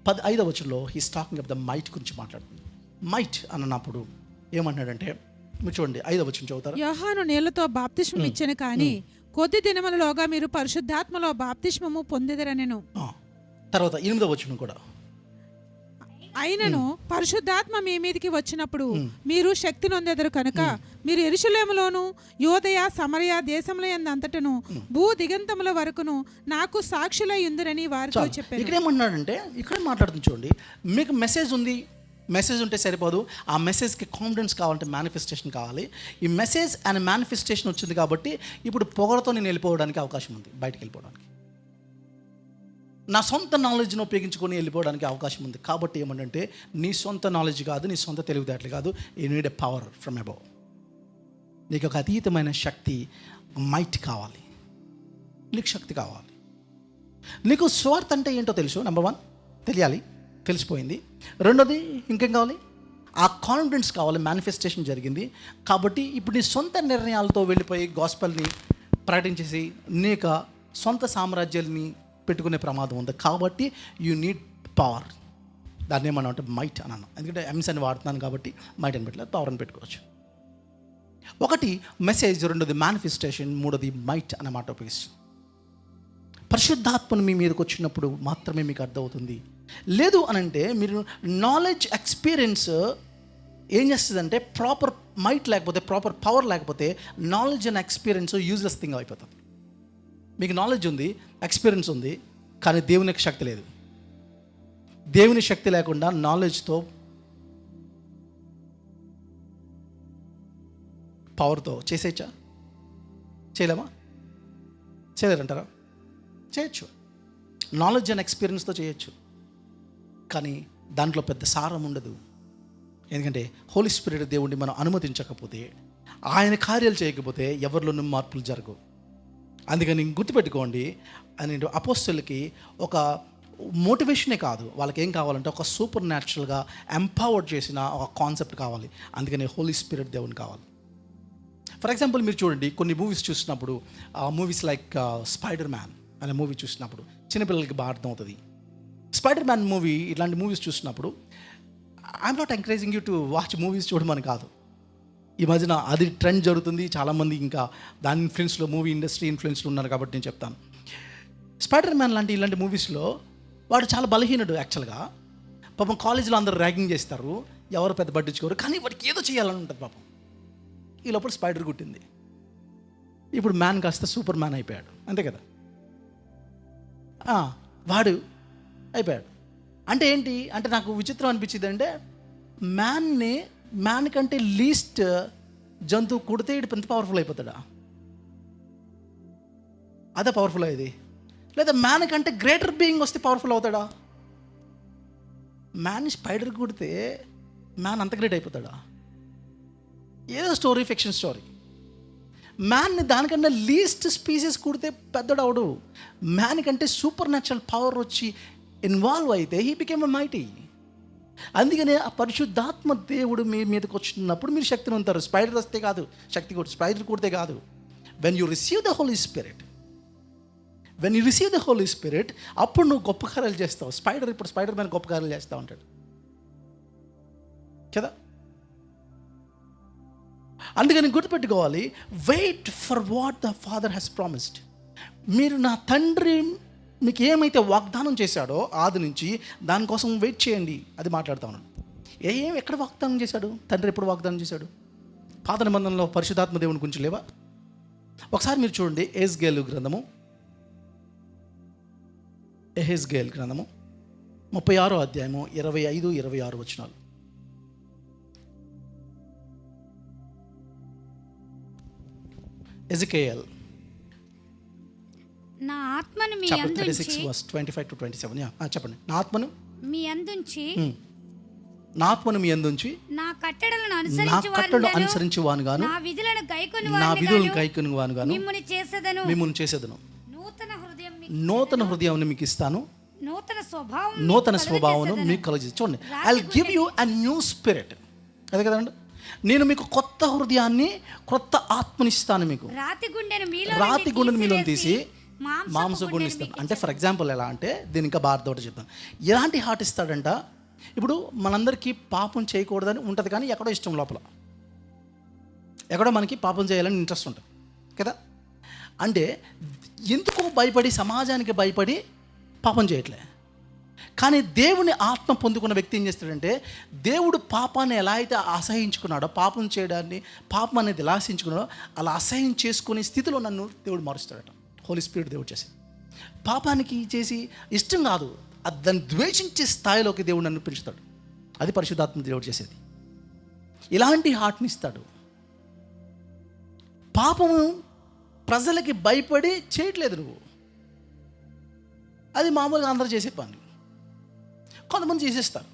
15వ వచనంలో he's talking about the might గురించి మాట్లాడుతుంది. మైట్ అన్నప్పుడు ఏమన్నాడంటే మీరు చూడండి, 5వ వచనం చదువుతారు. యోహాను నీళ్లతో బాప్తిస్మం ఇచ్చెను కానీ కొద్ది దినములలోగా మీరు పరిశుద్ధాత్మలో బాప్తిస్మము పొందెదరనెను. తర్వాత 8వ వచనం కూడా, అయినను పరిశుద్ధాత్మ మీ మీదికి వచ్చినప్పుడు మీరు శక్తి నొందెదరు కనుక మీరు యెరూషలేములోను యోదయ సమరయ దేశముల యందంతటను భూ దిగంతముల వరకును నాకు సాక్షులై ఉందిరని వారితో చెప్పారు. ఇక్కడ ఏమంటున్నాడంటే, ఇక్కడ మాట్లాడుతుంది చూడండి, మీకు మెసేజ్ ఉంది, మెసేజ్ ఉంటే సరిపోదు, ఆ మెసేజ్కి కాన్ఫిడెన్స్ కావాలంటే మేనిఫెస్టేషన్ కావాలి. ఈ మెసేజ్ అండ్ మేనిఫెస్టేషన్ వచ్చింది కాబట్టి ఇప్పుడు పొగరతో నేను వెళ్ళిపోవడానికి అవకాశం ఉంది, బయటకు వెళ్ళిపోవడానికి, నా సొంత నాలెడ్జ్ని ఉపయోగించుకొని వెళ్ళిపోవడానికి అవకాశం ఉంది. కాబట్టి ఏమంటే నీ సొంత నాలెడ్జ్ కాదు, నీ సొంత తెలివితేటలు కాదు, you need a power from above. నీకు ఒక అతీతమైన శక్తి, మైట్ కావాలి, నీకు శక్తి కావాలి. నీకు స్వార్థ అంటే ఏంటో తెలుసు, నెంబర్ 1 తెలియాలి, తెలిసిపోయింది. రెండోది ఇంకేం కావాలి? ఆ కాన్ఫిడెన్స్ కావాలి. మేనిఫెస్టేషన్ జరిగింది కాబట్టి ఇప్పుడు నీ సొంత నిర్ణయాలతో వెళ్ళిపోయి గాస్పెల్ని ప్రకటించేసి నీ యొక్క సొంత సామ్రాజ్యాన్ని పెట్టుకునే ప్రమాదం ఉంది. కాబట్టి యూ నీడ్ పవర్. దాన్ని ఏమన్నా అంటే మైట్ అని అన్నాం, ఎందుకంటే ఎంస్ అని వాడుతున్నాను కాబట్టి మైట్ అని పెట్టలేదు, పవర్ అని పెట్టుకోవచ్చు. ఒకటి మెసేజ్, రెండోది మేనిఫెస్టేషన్, మూడోది మైట్ అన్నమాట ఉపయోగిస్తాం. పరిశుద్ధాత్మను మీ మీదకి వచ్చినప్పుడు మాత్రమే మీకు అర్థమవుతుంది. లేదు అని అంటే మీరు నాలెడ్జ్, ఎక్స్పీరియన్స్ ఏం చేస్తుందంటే ప్రాపర్ మైట్ లేకపోతే, ప్రాపర్ పవర్ లేకపోతే knowledge and experience useless thing అయిపోతుంది. మీకు నాలెడ్జ్ ఉంది, ఎక్స్పీరియన్స్ ఉంది, కానీ దేవునికి శక్తి లేదు. దేవుని శక్తి లేకుండా నాలెడ్జ్తో, పవర్తో చేసేయచ్చా? చేయలేమా? చేయలేరంటారా? చేయొచ్చు. నాలెడ్జ్ అండ్ ఎక్స్పీరియన్స్తో చేయొచ్చు, కానీ దాంట్లో పెద్ద సారం ఉండదు. ఎందుకంటే హోలీ స్పిరిట్ దేవుడిని మనం అనుమతించకపోతే, ఆయన కార్యాలు చేయకపోతే ఎవరిలోనూ మార్పులు జరగవు. అందుకని గుర్తుపెట్టుకోండి, అని అపోస్తలుకి ఒక మోటివేషనే కాదు, వాళ్ళకి ఏం కావాలంటే ఒక సూపర్ న్యాచురల్గా ఎంపవర్డ్ చేసిన ఒక కాన్సెప్ట్ కావాలి. అందుకని హోలీ స్పిరిట్ దేవుని కావాలి. ఫర్ ఎగ్జాంపుల్ మీరు చూడండి, కొన్ని మూవీస్ చూసినప్పుడు, మూవీస్ లైక్ స్పైడర్ మ్యాన్ అనే మూవీ చూసినప్పుడు చిన్నపిల్లలకి బాగా అర్థమవుతుంది. స్పైడర్ మ్యాన్ మూవీ, ఇట్లాంటి మూవీస్ చూసినప్పుడు I'm not encouraging you to watch movies చూడమని కాదు. ఈ మధ్యన అది ట్రెండ్ జరుగుతుంది, చాలామంది ఇంకా దాని ఇన్ఫ్లుయెన్స్లో, మూవీ ఇండస్ట్రీ ఇన్ఫ్లుయెన్స్లో ఉన్నారు కాబట్టి నేను చెప్తాను. స్పైడర్ మ్యాన్ ఇలాంటి మూవీస్లో వాడు చాలా బలహీనుడు యాక్చువల్గా. పాపం కాలేజీలో అందరూ ర్యాగింగ్ చేస్తారు, ఎవరు పెద్ద పట్టించుకోరు, కానీ వాడికి ఏదో చేయాలని ఉంటుంది పాపం. ఈ లోపల స్పైడర్ కుట్టింది, ఇప్పుడు మ్యాన్ కాస్త సూపర్ మ్యాన్ అయిపోయాడు, అంతే కదా. వాడు అయిపోయాడు. అంటే ఏంటి అంటే నాకు విచిత్రం అనిపించింది అంటే మ్యాన్ కంటే లీస్ట్ జంతువు కుడితే ఇటు ఎంత పవర్ఫుల్ అయిపోతాడా? అదే పవర్ఫుల్ అయ్యేది. లేదా మ్యాన్ కంటే గ్రేటర్ బీయింగ్ వస్తే పవర్ఫుల్ అవుతాడా? మ్యాన్ స్పైడర్ కుడితే మ్యాన్ అంత గ్రేట్ అయిపోతాడా? ఏదో స్టోరీ, ఫిక్షన్ స్టోరీ. మ్యాన్ని దానికన్నా లీస్ట్ స్పీసీస్ కుడితే పెద్దడు అవడు. మ్యాన్ కంటే సూపర్ న్యాచురల్ పవర్ వచ్చి ఇన్వాల్వ్ అయితే హీ బికేమ్ ఎ మైటీ. అందుకనే ఆ పరిశుద్ధాత్మ దేవుడు మీ మీదకి వచ్చినప్పుడు మీరు శక్తిని ఉంటారు. స్పైడర్ వస్తే కాదు శక్తి, కూడా స్పైడర్ కుడితే కాదు. When you receive the Holi spirit, అప్పుడు నువ్వు గొప్ప కార్యాలు చేస్తావు. స్పైడర్ మ్యాన్ గొప్ప కార్యాలు చేస్తూ ఉంటాడు కదా. అందుకని గుర్తుపెట్టుకోవాలి, wait for what the father has promised. మీరు నా తండ్రి మీకు ఏమైతే వాగ్దానం చేశాడో ఆది నుంచి, దానికోసం వెయిట్ చేయండి. అది మాట్లాడుతూ ఉన్నాడు. ఎక్కడ వాగ్దానం చేశాడు తండ్రి? ఎప్పుడు వాగ్దానం చేశాడు? పాత నిబంధనలో పరిశుద్ధాత్మ దేవుని గురించి లేవా? ఒకసారి మీరు చూడండి, ఎహెజ్కేలు గ్రంథము 36వ అధ్యాయము 25-26 వచనాలు. ఎజెకియల్ నా ఆత్మను మీ యందు ఉంచి 25-27 చెప్పండి. నా ఆత్మను మీ యందు ఉంచి నా కట్టడలను అనుసరించి వానుగాను నా విధులను గైకొను వానుగాను మిమ్మును చేసేదను. నూతన హృదయం మీకు ఇస్తాను, నూతన స్వభావం మీకు కలుగజేస్తాను. చూడండి, I will give you a new spirit. అదే కదండి, నేను మీకు కొత్త హృదయాన్ని, కొత్త ఆత్మనిస్తాను. మీకు రాతి గుండెను మీలో తీసి మాంస గుండె ఇస్తాను. అంటే ఫర్ ఎగ్జాంపుల్ ఎలా అంటే, దీని ఇంకా బాధతోటి చెప్తాను. ఎలాంటి హార్ట్ ఇస్తాడంట? ఇప్పుడు మనందరికీ పాపం చేయకూడదని ఉంటుంది, కానీ ఎక్కడో ఇష్టం లోపల, ఎక్కడో మనకి పాపం చేయాలని ఇంట్రెస్ట్ ఉంటుంది కదా. అంటే ఎందుకో భయపడి, సమాజానికి భయపడి పాపం చేయట్లే. కానీ దేవుని ఆత్మ పొందుకున్న వ్యక్తి ఏం చేస్తాడంటే, దేవుడు పాపాన్ని ఎలా అయితే అసహించుకున్నాడో, పాపం చేయడాన్ని, పాపం అనేది ఎలా అసహించుకున్నాడో అలా అసహ్యం చేసుకునే స్థితిలో నన్ను దేవుడు మారుస్తాడట. హోలీ స్పిరిట్ దేవుడు చేసి, పాపానికి చేసి ఇష్టం కాదు, దాన్ని ద్వేషించే స్థాయిలోకి దేవుడు నన్ను పెంచుతాడు. అది పరిశుద్ధాత్మ దేవుడు చేసేది. ఇలాంటి హార్ట్ని ఇస్తాడు. పాపము ప్రజలకి భయపడి చేయట్లేదు నువ్వు, అది మామూలుగా అందరూ చేసే పని. కొంతమంది చేసేస్తారు.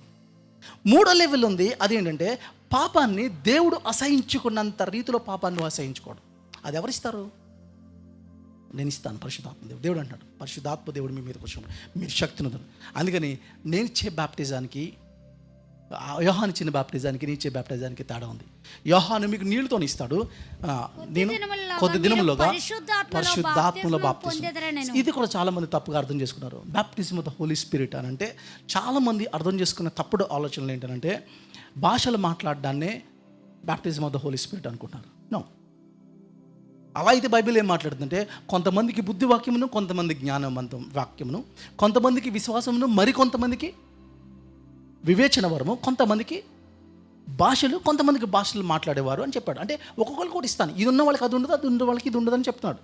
3వ లెవెల్ ఉంది, అదేంటంటే పాపాన్ని దేవుడు అసహించుకున్నంత రీతిలో పాపాన్ని నువ్వు అసహించుకోవడం. అది ఎవరిస్తారు? నేను ఇస్తాను. పరిశుద్ధాత్మ దేవుడు. దేవుడు అంటాడు, పరిశుద్ధాత్మ దేవుడు మీ మీదకి వచ్చినప్పుడు మీరు శక్తిని. నేను ఇచ్చే బ్యాప్టిజానికి, యోహాను ఇచ్చిన బ్యాప్టిజానికి, నేను ఇచ్చే బ్యాప్టిజానికి తేడా ఉంది. యోహాను మీకు నీళ్ళతో ఇస్తాడు, నేను కొద్ది దినములుగా పరిశుద్ధాత్మలో బాప్టిజం. ఇది కూడా చాలామంది తప్పుగా అర్థం చేసుకున్నారు. Baptism of the Holi Spirit అని అంటే చాలామంది అర్థం చేసుకున్న తప్పుడు ఆలోచనలు ఏంటంటే, భాషలు మాట్లాడడాన్నే baptism of the Holi Spirit అనుకుంటున్నారు. నో, అలా అయితే బైబిల్ ఏం మాట్లాడుతుందంటే, కొంతమందికి బుద్ధి వాక్యమును, కొంతమంది జ్ఞానవంతం వాక్యమును, కొంతమందికి విశ్వాసమును, మరికొంతమందికి వివేచన వరము, కొంతమందికి భాషలు, కొంతమందికి భాషలు మాట్లాడేవారు అని చెప్పాడు. అంటే ఒక్కొక్కరికి కూడా ఇస్తాను, ఇది ఉన్న వాళ్ళకి అది ఉండదు, అది ఉన్న వాళ్ళకి ఇది ఉండదు అని చెప్తున్నాడు.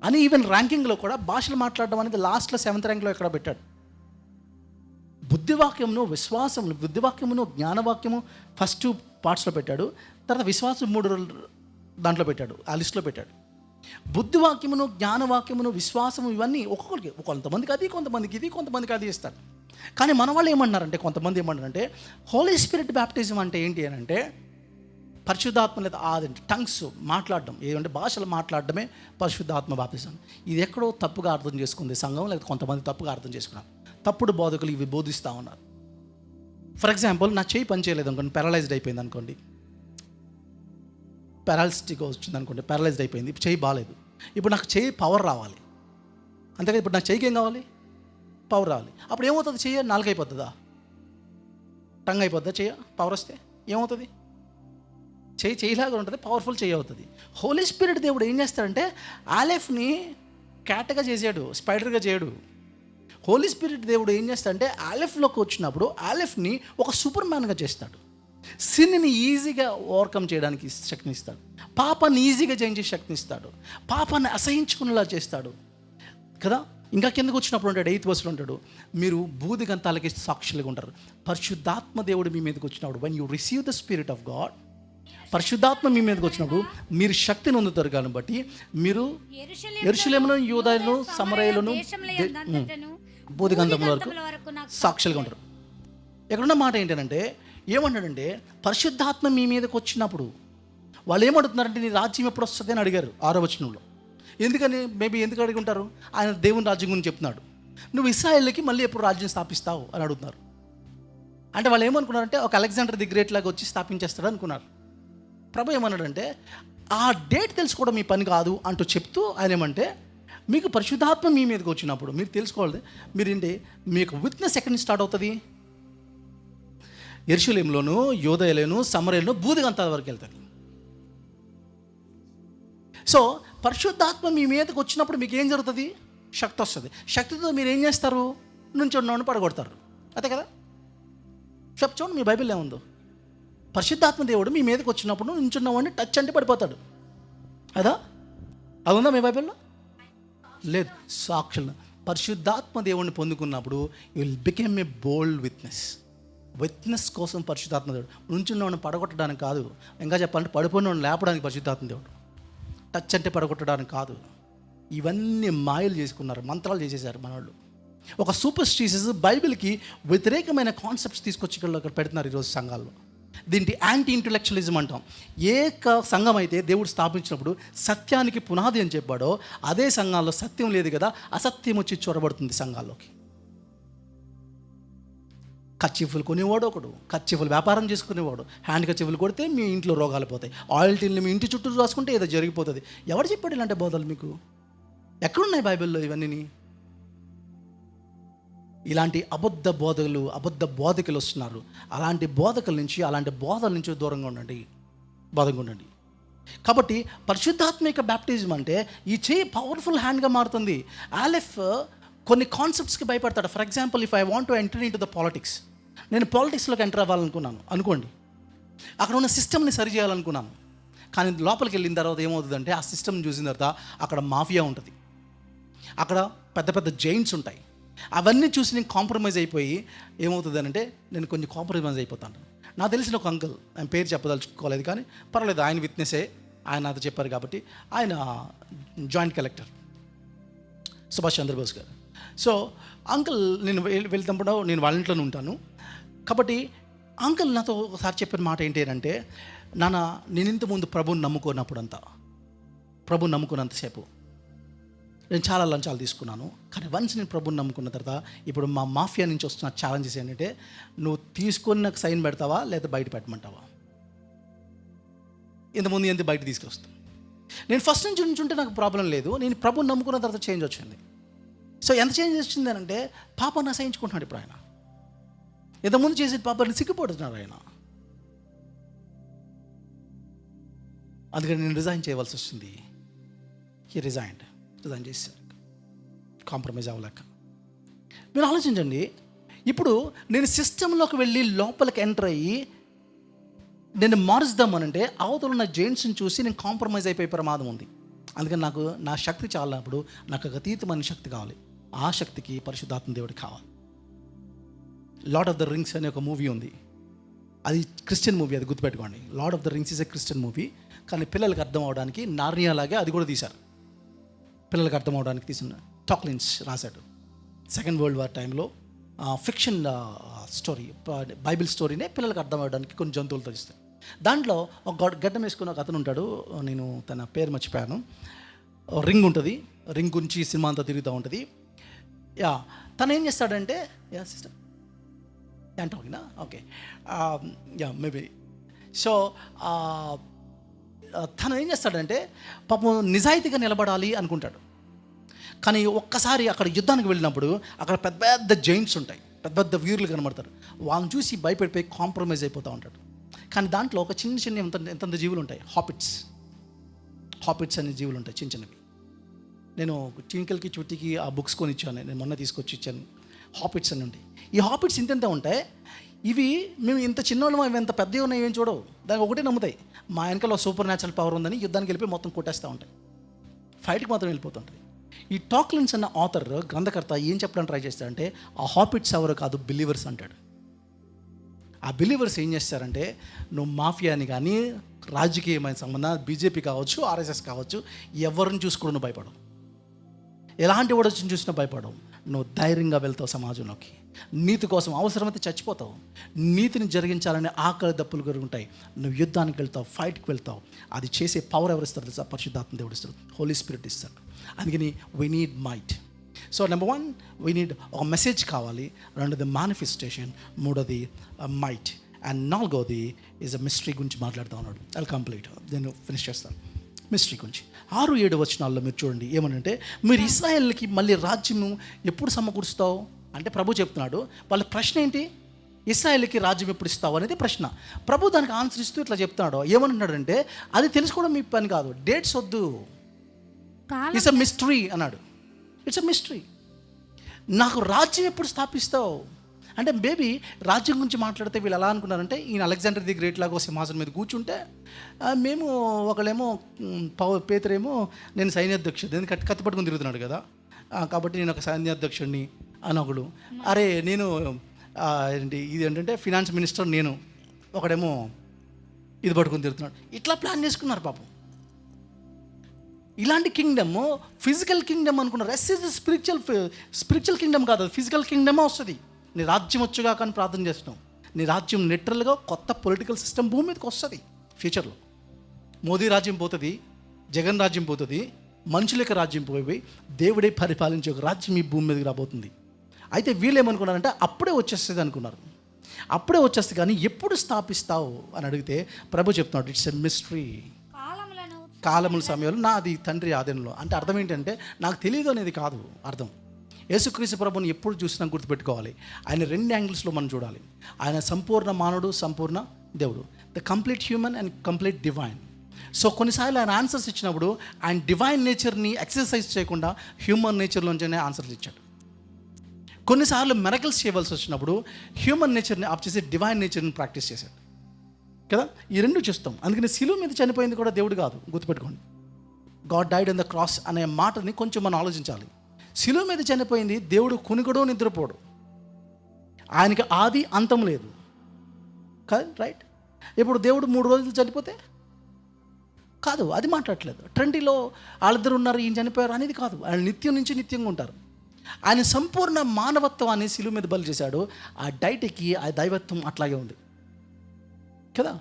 అని ఈవెన్ ర్యాంకింగ్లో కూడా భాషలు మాట్లాడడం అనేది లాస్ట్లో 7th ర్యాంక్లో ఎక్కడ పెట్టాడు. బుద్ధివాక్యమును, విశ్వాసమును, బుద్ధివాక్యమును, జ్ఞానవాక్యము ఫస్ట్ పార్ట్స్లో పెట్టాడు. తర్వాత విశ్వాసం 3 దాంట్లో పెట్టాడు, ఆ లిస్ట్లో పెట్టాడు. బుద్ధివాక్యమును, జ్ఞానవాక్యమును, విశ్వాసము ఇవన్నీ ఒక్కొక్కరికి, కొంతమందికి అది, కొంతమందికి ఇది, కొంతమందికి అది ఇస్తాడు. కానీ మన వాళ్ళు ఏమన్నారంటే, కొంతమంది ఏమన్నారంటే, హోలీ స్పిరిట్ బ్యాప్టిజం అంటే ఏంటి అని అంటే, పరిశుద్ధాత్మ లేదా టంగ్స్ మాట్లాడడం, ఏదంటే భాషలు మాట్లాడడమే పరిశుద్ధాత్మ బాప్తిజం. ఇది ఎక్కడో తప్పుగా అర్థం చేసుకుంది సంఘం, లేదా కొంతమంది తప్పుగా అర్థం చేసుకున్నారు. తప్పుడు బోధకులు ఇవి బోధిస్తూ ఉన్నారు. ఫర్ ఎగ్జాంపుల్, నా చేయి పని చేయలేదు అనుకోండి, పారలైజ్డ్ అయిపోయింది అనుకోండి, పారాలిసిటిక్ వచ్చింది అనుకోండి, పారలైజ్డ్ అయిపోయింది, చేయి బాగాలేదు. ఇప్పుడు నాకు చేయి పవర్ రావాలి, అంతేగా. ఇప్పుడు నాకు చేయికి ఏం కావాలి? పవర్ రావాలి. అప్పుడు ఏమవుతుంది? చెయ్యి 4 అయిపోతుందా? టంగ్ అయిపోద్దా చెయ్య పవర్ వస్తే ఏమవుతుంది? చెయ్యిలాగా ఉంటుంది, పవర్ఫుల్ చెయ్యి అవుతుంది. హోలీ స్పిరిట్ దేవుడు ఏం చేస్తాడంటే ఆలెఫ్ని క్యాట్గా చేసాడు, స్పైడర్గా చేయడు. హోలీ స్పిరిట్ దేవుడు ఏం చేస్తాడంటే ఆలెఫ్లోకి వచ్చినప్పుడు ఆలెఫ్ని ఒక సూపర్ మ్యాన్గా చేస్తాడు. సిన్ని ఈజీగా ఓవర్కమ్ చేయడానికి శక్తినిస్తాడు, పాపాన్ని ఈజీగా జయించే శక్తినిస్తాడు, పాపాన్ని అసహించుకునేలా చేస్తాడు కదా. ఇంకా కిందకు వచ్చినప్పుడు ఉంటాడు, 8th verse ఉంటాడు, మీరు బూది గంతాలకి సాక్షులుగా ఉంటారు. పరిశుద్ధాత్మ దేవుడు మీ మీదకి వచ్చినప్పుడు, when you receive the spirit of God, పరిశుద్ధాత్మ మీ మీదకి వచ్చినప్పుడు మీరు శక్తిని పొందుతారు. కాబట్టి మీరు యెరూషలేములో, యూదాయను, సమరయలను, బూదిగంధముల వరకు సాక్షులుగా ఉంటారు. ఎక్కడున్న మాట ఏంటంటే ఏమంటాడంటే పరిశుద్ధాత్మ మీ మీదకి వచ్చినప్పుడు వాళ్ళు ఏమడుగుతున్నారంటే నీ రాజ్యం ఎప్పుడు వస్తుంది అని అడిగారు 6వ వచనంలో. ఎందుకని ఎందుకు అడిగి ఉంటారు? ఆయన దేవుని రాజ్యం గురించి చెప్తున్నాడు. నువ్వు ఇశ్రాయేలుకి మళ్ళీ ఎప్పుడు రాజ్యం స్థాపిస్తావు అని అడుగుతున్నారు. అంటే వాళ్ళు ఏమనుకున్నారంటే ఒక అలెగ్జాండర్ ది గ్రేట్ లాగా వచ్చి స్థాపించేస్తాడు అనుకున్నారు. ప్రభు ఏమన్నాడంటే ఆ డేట్ తెలుసుకోవడం మీ పని కాదు అంటూ చెప్తూ ఆయన ఏమంటే మీకు పరిశుద్ధాత్మ మీ మీదకి వచ్చినప్పుడు మీరు తెలుసుకోవాలి. మీరేంటి మీకు విట్నెస్ ఎక్కడి నుంచి స్టార్ట్ అవుతుంది? యెరూషలేములోను, యూదయలోను, సమరయలోను, బూదిగంతాల వరకు వెళ్తుంది. సో పరిశుద్ధాత్మ మీ మీదకి వచ్చినప్పుడు మీకు ఏం జరుగుతుంది? శక్తి వస్తుంది. శక్తితో మీరు ఏం చేస్తారు? నుంచున్నవాడిని పడగొడతారు. అంతే కదా. చూడండి మీ బైబిల్లో ఏముందో, పరిశుద్ధాత్మ దేవుడు మీ మీదకి వచ్చినప్పుడు నుంచున్నవాడిని టచ్ అంటే పడిపోతాడు. అదా అది ఉందా మీ బైబిల్లో? లేదు. సాక్షులు పరిశుద్ధాత్మ దేవుడిని పొందుకున్నప్పుడు you will become a bold witness కోసం పరిశుద్ధాత్మ దేవుడు. నుంచున్నవాడిని పడగొట్టడానికి కాదు, ఇంకా చెప్పాలంటే పడిపోయిన వాడిని లేపడానికి పరిశుద్ధాత్మ దేవుడు. టచ్ అంటే పడగొట్టడానికి కాదు. ఇవన్నీ మాయలు చేసుకున్నారు, మంత్రాలు చేసేసారు మనవాళ్ళు. ఒక సూపర్ స్టిషన్స్ బైబిల్కి వ్యతిరేకమైన కాన్సెప్ట్స్ తీసుకొచ్చి అక్కడ పెడుతున్నారు ఈరోజు సంఘాల్లో. దీనికి యాంటీ ఇంటలెక్చువలిజం అంటాం. ఏ సంఘం అయితే దేవుడు స్థాపించినప్పుడు సత్యానికి పునాది అని చెప్పాడో అదే సంఘాల్లో సత్యం లేదు కదా, అసత్యం వచ్చి చొరబడుతుంది సంఘాల్లోకి. కచ్చిఫులు కొనేవాడు ఒకడు, కచ్చిఫులు వ్యాపారం చేసుకునేవాడు. హ్యాండ్ కచ్చిఫులు కొడితే మీ ఇంట్లో రోగాలు పోతాయి, ఆయిల్ టిల్ని మీ ఇంటి చుట్టూ రాసుకుంటే ఏదో జరిగిపోతుంది. ఎవరు చెప్పాడు ఇలాంటి బోధలు మీకు? ఎక్కడున్నాయి బైబిల్లో ఇవన్నీ? ఇలాంటి అబద్ధ బోధకులు వస్తున్నారు. అలాంటి బోధకుల నుంచి, అలాంటి బోధల నుంచి దూరంగా ఉండండి. కాబట్టి పరిశుద్ధాత్మిక బ్యాప్టిజం అంటే ఈ చేయి పవర్ఫుల్ హ్యాండ్గా మారుతుంది. ఆలెఫ్ కొన్ని కాన్సెప్ట్స్కి భయపడతాడు. For example, if I want to enter in to the politics, నేను పాలిటిక్స్లోకి ఎంటర్ అవ్వాలనుకున్నాను అనుకోండి, అక్కడ ఉన్న సిస్టమ్ని సరి చేయాలనుకున్నాను. కానీ లోపలికి వెళ్ళిన తర్వాత ఏమవుతుందంటే ఆ సిస్టమ్ చూసిన తర్వాత అక్కడ మాఫియా ఉంటుంది, అక్కడ పెద్ద పెద్ద జైంట్స్ ఉంటాయి. అవన్నీ చూసి నేను కాంప్రమైజ్ అయిపోయి ఏమవుతుంది అంటే నేను కొంచెం కాంప్రమైజ్ అయిపోతాను. నాకు తెలిసిన ఒక అంకుల్, ఆయన పేరు చెప్పదలుచుకోలేదు కానీ పర్వాలేదు, ఆయన విట్నెసే, ఆయన నాతో చెప్పారు కాబట్టి, ఆయన జాయింట్ కలెక్టర్ సుభాష్ చంద్రబోస్ గారు. సో అంకుల్ నేను వెళ్తున్నప్పుడు నేను వాళ్ళ ఇంట్లోనే ఉంటాను కాబట్టి అంకుల్ నాతో ఒకసారి చెప్పిన మాట ఏంటి అంటే, నాన్న నేను ఇంతకుముందు ప్రభుని నమ్ముకున్నంతసేపు నేను చాలా లంచాలు తీసుకున్నాను. కానీ వన్స్ నేను ప్రభుని నమ్ముకున్న తర్వాత ఇప్పుడు మా మాఫియా నుంచి వస్తున్న ఛాలెంజెస్ ఏంటంటే, నువ్వు తీసుకొని నాకు సైన్ పెడతావా లేదా బయట పెట్టమంటావా? ఇంతకుముందు ఎంత బయట తీసుకొస్తాను. నేను ఫస్ట్ నుంచి ఉంటే నాకు ప్రాబ్లం లేదు, నేను ప్రభుని నమ్ముకున్న తర్వాత చేంజ్ వచ్చింది. సో ఎంత చేంజ్ వచ్చింది అని అంటే పాపాన్ని అసహించుకుంటున్నాడు ఇప్పుడు ఆయన. ఇంతకుముందు చేసే పాపాన్ని సిగ్గుపడుతున్నారు ఆయన. అందుకని నేను రిజైన్ చేయవలసి వస్తుంది. రిజైన్ చేశారు, కాంప్రమైజ్ అవ్వలేక. మీరు ఆలోచించండి, ఇప్పుడు నేను సిస్టంలోకి వెళ్ళి లోపలికి ఎంటర్ అయ్యి నేను మారుద్దామనంటే అవతల ఉన్న జెంట్స్ని చూసి నేను కాంప్రమైజ్ అయిపోయే ప్రమాదం ఉంది. అందుకని నాకు నా శక్తి చాలినప్పుడు నాకు అతీతమైన శక్తి కావాలి. ఆ శక్తికి పరిశుద్ధాత్మ దేవుడికి కావాలి. లార్డ్ ఆఫ్ ద రింగ్స్ అనే ఒక మూవీ ఉంది, అది క్రిస్టియన్ మూవీ, అది గుర్తుపెట్టుకోండి. Lord of the rings is a Christian movie, కానీ పిల్లలకి అర్థం అవడానికి నార్నియాలాగే అది కూడా తీశారు. పిల్లలకి అర్థం అవడానికి తీసిన టాక్లిన్స్ రాశాడు. సెకండ్ వరల్డ్ వార్ టైంలో ఫిక్షన్ స్టోరీ, బైబిల్ స్టోరీనే పిల్లలకి అర్థం అవ్వడానికి కొన్ని జంతువులతో ఇస్తాయి. దాంట్లో ఒక గడ్డం వేసుకుని ఒక అతను ఉంటాడు, నేను తన పేరు మర్చిపోయాను. రింగ్ ఉంటుంది, రింగ్ గురించి సినిమా అంతా తిరుగుతూ ఉంటుంది. తను ఏం చేస్తాడంటే, సిస్టర్ టాకినా ఓకే మేబీ. సో తను ఏం చేస్తాడంటే పాపం నిజాయితీగా నిలబడాలి అనుకుంటాడు. కానీ ఒక్కసారి అక్కడ యుద్ధానికి వెళ్ళినప్పుడు అక్కడ పెద్ద పెద్ద జైంట్స్ ఉంటాయి, పెద్ద పెద్ద వీరులు కనబడతారు. వాళ్ళని చూసి భయపడిపోయి కాంప్రమైజ్ అయిపోతూ ఉంటాడు. కానీ దాంట్లో ఒక చిన్న చిన్న ఎంతంత జీవులు ఉంటాయి, హాపిట్స్ అనే జీవులు ఉంటాయి, చిన్న చిన్నవి. నేను టింకల్కి చుట్టికి ఆ బుక్స్ కొని ఇచ్చాను, నేను మొన్న తీసుకొచ్చి ఇచ్చాను. హాపిట్స్ అని ఉంటాయి. ఈ హాపిట్స్ ఇంత ఉంటాయి. ఇవి మేము ఇంత చిన్నవాళ్ళం, అవి ఎంత పెద్దవి ఉన్నాయి ఏం చూడవు, దానికి ఒకటే నమ్ముతాయి, మా వెనకాల సూపర్ న్యాచురల్ పవర్ ఉందని యుద్ధానికి వెళ్ళిపోయి మొత్తం కొట్టేస్తూ ఉంటాయి, ఫైట్కి మాత్రం వెళ్ళిపోతుంటాయి. ఈ టాక్లిన్స్ అన్న ఆథర్, గ్రంథకర్త ఏం చెప్పడానికి ట్రై చేస్తాడంటే ఆ హాపిట్స్ ఎవరు కాదు, బిలీవర్స్ అంటాడు. ఆ బిలీవర్స్ ఏం చేస్తారంటే నువ్వు మాఫియాని కానీ రాజకీయమైన సంబంధం, బీజేపీ కావచ్చు, ఆర్ఎస్ఎస్ కావచ్చు, ఎవరిని చూసుకోవడం నువ్వు భయపడవు, ఎలాంటి వాడు వచ్చి చూసినా భయపడవు. నువ్వు ధైర్యంగా వెళ్తావు సమాజంలోకి, నీతి కోసం అవసరమైతే చచ్చిపోతావు, నీతిని జరిగించాలనే ఆకలి దప్పులు కలుగుంటాయి. నువ్వు యుద్ధానికి వెళ్తావు, ఫైట్కి వెళ్తావు. అది చేసే పవర్ ఎవరు ఇస్తారు తెలుసా? పరిశుద్ధాత్మ దేవుడు ఇస్తాడు, హోలీ స్పిరిట్ ఇస్తాడు. అందుకని we need might. So number 1 we need ఒక మెసేజ్ కావాలి, రెండోది మేనిఫెస్టేషన్, మూడోది మైట్, అండ్ నాలుగోది ఈజ్ అ మిస్టరీ గురించి మాట్లాడుతూ ఉన్నాడు. అది కంప్లీట్, నేను ఫినిష్ చేస్తాను. మిస్టరీ గురించి 6-7 వచనాల్లో మీరు చూడండి ఏమనంటే, మీరు ఇశ్రాయేలుకి మళ్ళీ రాజ్యము ఎప్పుడు సమకూరుస్తావు అంటే ప్రభు చెప్తున్నాడు. వాళ్ళ ప్రశ్న ఏంటి? ఇశ్రాయేలుకి రాజ్యం ఎప్పుడు ఇస్తావు అనేది ప్రశ్న. ప్రభు దానికి ఆన్సర్ ఇస్తూ ఇట్లా చెప్తున్నాడు. ఏమంటున్నాడంటే అది తెలుసుకోవడం మీ పని కాదు, డేట్స్ వద్దు, ఇట్స్ అ మిస్టరీ అన్నాడు. It's a mystery. నాకు రాజ్యం ఎప్పుడు స్థాపిస్తావు అంటే, బేబీ రాజ్యం గురించి మాట్లాడితే వీళ్ళు ఎలా అనుకున్నారంటే, ఈయన అలెగ్జాండర్ ది గ్రేట్ లాగా సింహాసనం మీద కూర్చుంటే మేము ఒకళ్ళేమో పేతురేమో నేను సైన్యాధ్యక్షుడు, నేను కత్తి పట్టుకుని తిరుగుతున్నాడు కదా, కాబట్టి నేను ఒక సైన్యాధ్యక్షుడిని అని ఒకడు, అరే నేను ఏంటి ఇది ఏంటంటే ఫినాన్స్ మినిస్టర్ నేను, ఒకడేమో ఇది పట్టుకుని తిరుగుతున్నాడు. ఇట్లా ప్లాన్ చేసుకున్నారు పాపం. ఇలాంటి కింగ్డమ్ ఫిజికల్ కింగ్డమ్ అనుకున్నారు. రెస్ట్ ఇస్ స్పిరిచువల్ కింగ్డమ్ కాదు, ఫిజికల్ కింగ్డమే వస్తుంది. నీ రాజ్యం వచ్చుగా కానీ ప్రార్థన చేస్తున్నావు. నీ రాజ్యం లిటరల్గా కొత్త పొలిటికల్ సిస్టమ్ భూమి మీదకి వస్తుంది ఫ్యూచర్లో. మోదీ రాజ్యం పోతుంది, జగన్ రాజ్యం పోతుంది, మనుషులకి రాజ్యం పోయి దేవుడే పరిపాలించే ఒక రాజ్యం ఈ భూమి మీదకి రాబోతుంది. అయితే వీళ్ళు ఏమనుకున్నారంటే అప్పుడే వచ్చేస్తుంది అనుకున్నారు. అప్పుడే వచ్చేస్తుంది, కానీ ఎప్పుడు స్థాపిస్తావు అని అడిగితే ప్రభు చెప్తున్నాడు, ఇట్స్ ఎ మిస్టరీ. కాలముల సమయంలో నాది తండ్రి ఆధీనంలో. అంటే అర్థం ఏంటంటే నాకు తెలియదు అనేది కాదు అర్థం. యేసుక్రీస్తు ప్రభుని ఎప్పుడు చూసినా గుర్తుపెట్టుకోవాలి, ఆయన 2 యాంగిల్స్లో మనం చూడాలి. ఆయన సంపూర్ణ మానవుడు, సంపూర్ణ దేవుడు, the complete human and complete divine. So కొన్నిసార్లు ఆయన ఆన్సర్స్ ఇచ్చినప్పుడు ఆయన డివైన్ నేచర్ని ఎక్సర్సైజ్ చేయకుండా హ్యూమన్ నేచర్లోంచే ఆన్సర్స్ ఇచ్చాడు. కొన్నిసార్లు మిరకల్స్ చేయవలసి వచ్చినప్పుడు హ్యూమన్ నేచర్ని ఆఫ్ చేసి డివైన్ నేచర్ని ప్రాక్టీస్ చేశాడు కదా. ఈ 2 చూస్తాం. అందుకని శిలువ మీద చనిపోయింది కూడా దేవుడు కాదు, గుర్తుపెట్టుకోండి. God died on the cross అనే మాటని కొంచెం మనం ఆలోచించాలి. శిలువ మీద చనిపోయింది దేవుడు, కునిగడు నిద్రపోడు, ఆయనకి ఆది అంతం లేదు కదా, రైట్? ఇప్పుడు దేవుడు 3 రోజులు చనిపోతే కాదు, అది మాట్లాడట్లేదు. ట్రెంటీలో వాళ్ళిద్దరు ఉన్నారు, ఈయన చనిపోయారు అనేది కాదు. ఆయన నిత్యం నుంచి నిత్యంగా ఉంటారు. ఆయన సంపూర్ణ మానవత్వాన్ని శిలువ మీద బలి చేశాడు. ఆ డైట్కి ఆ దైవత్వం అట్లాగే ఉంది కదా.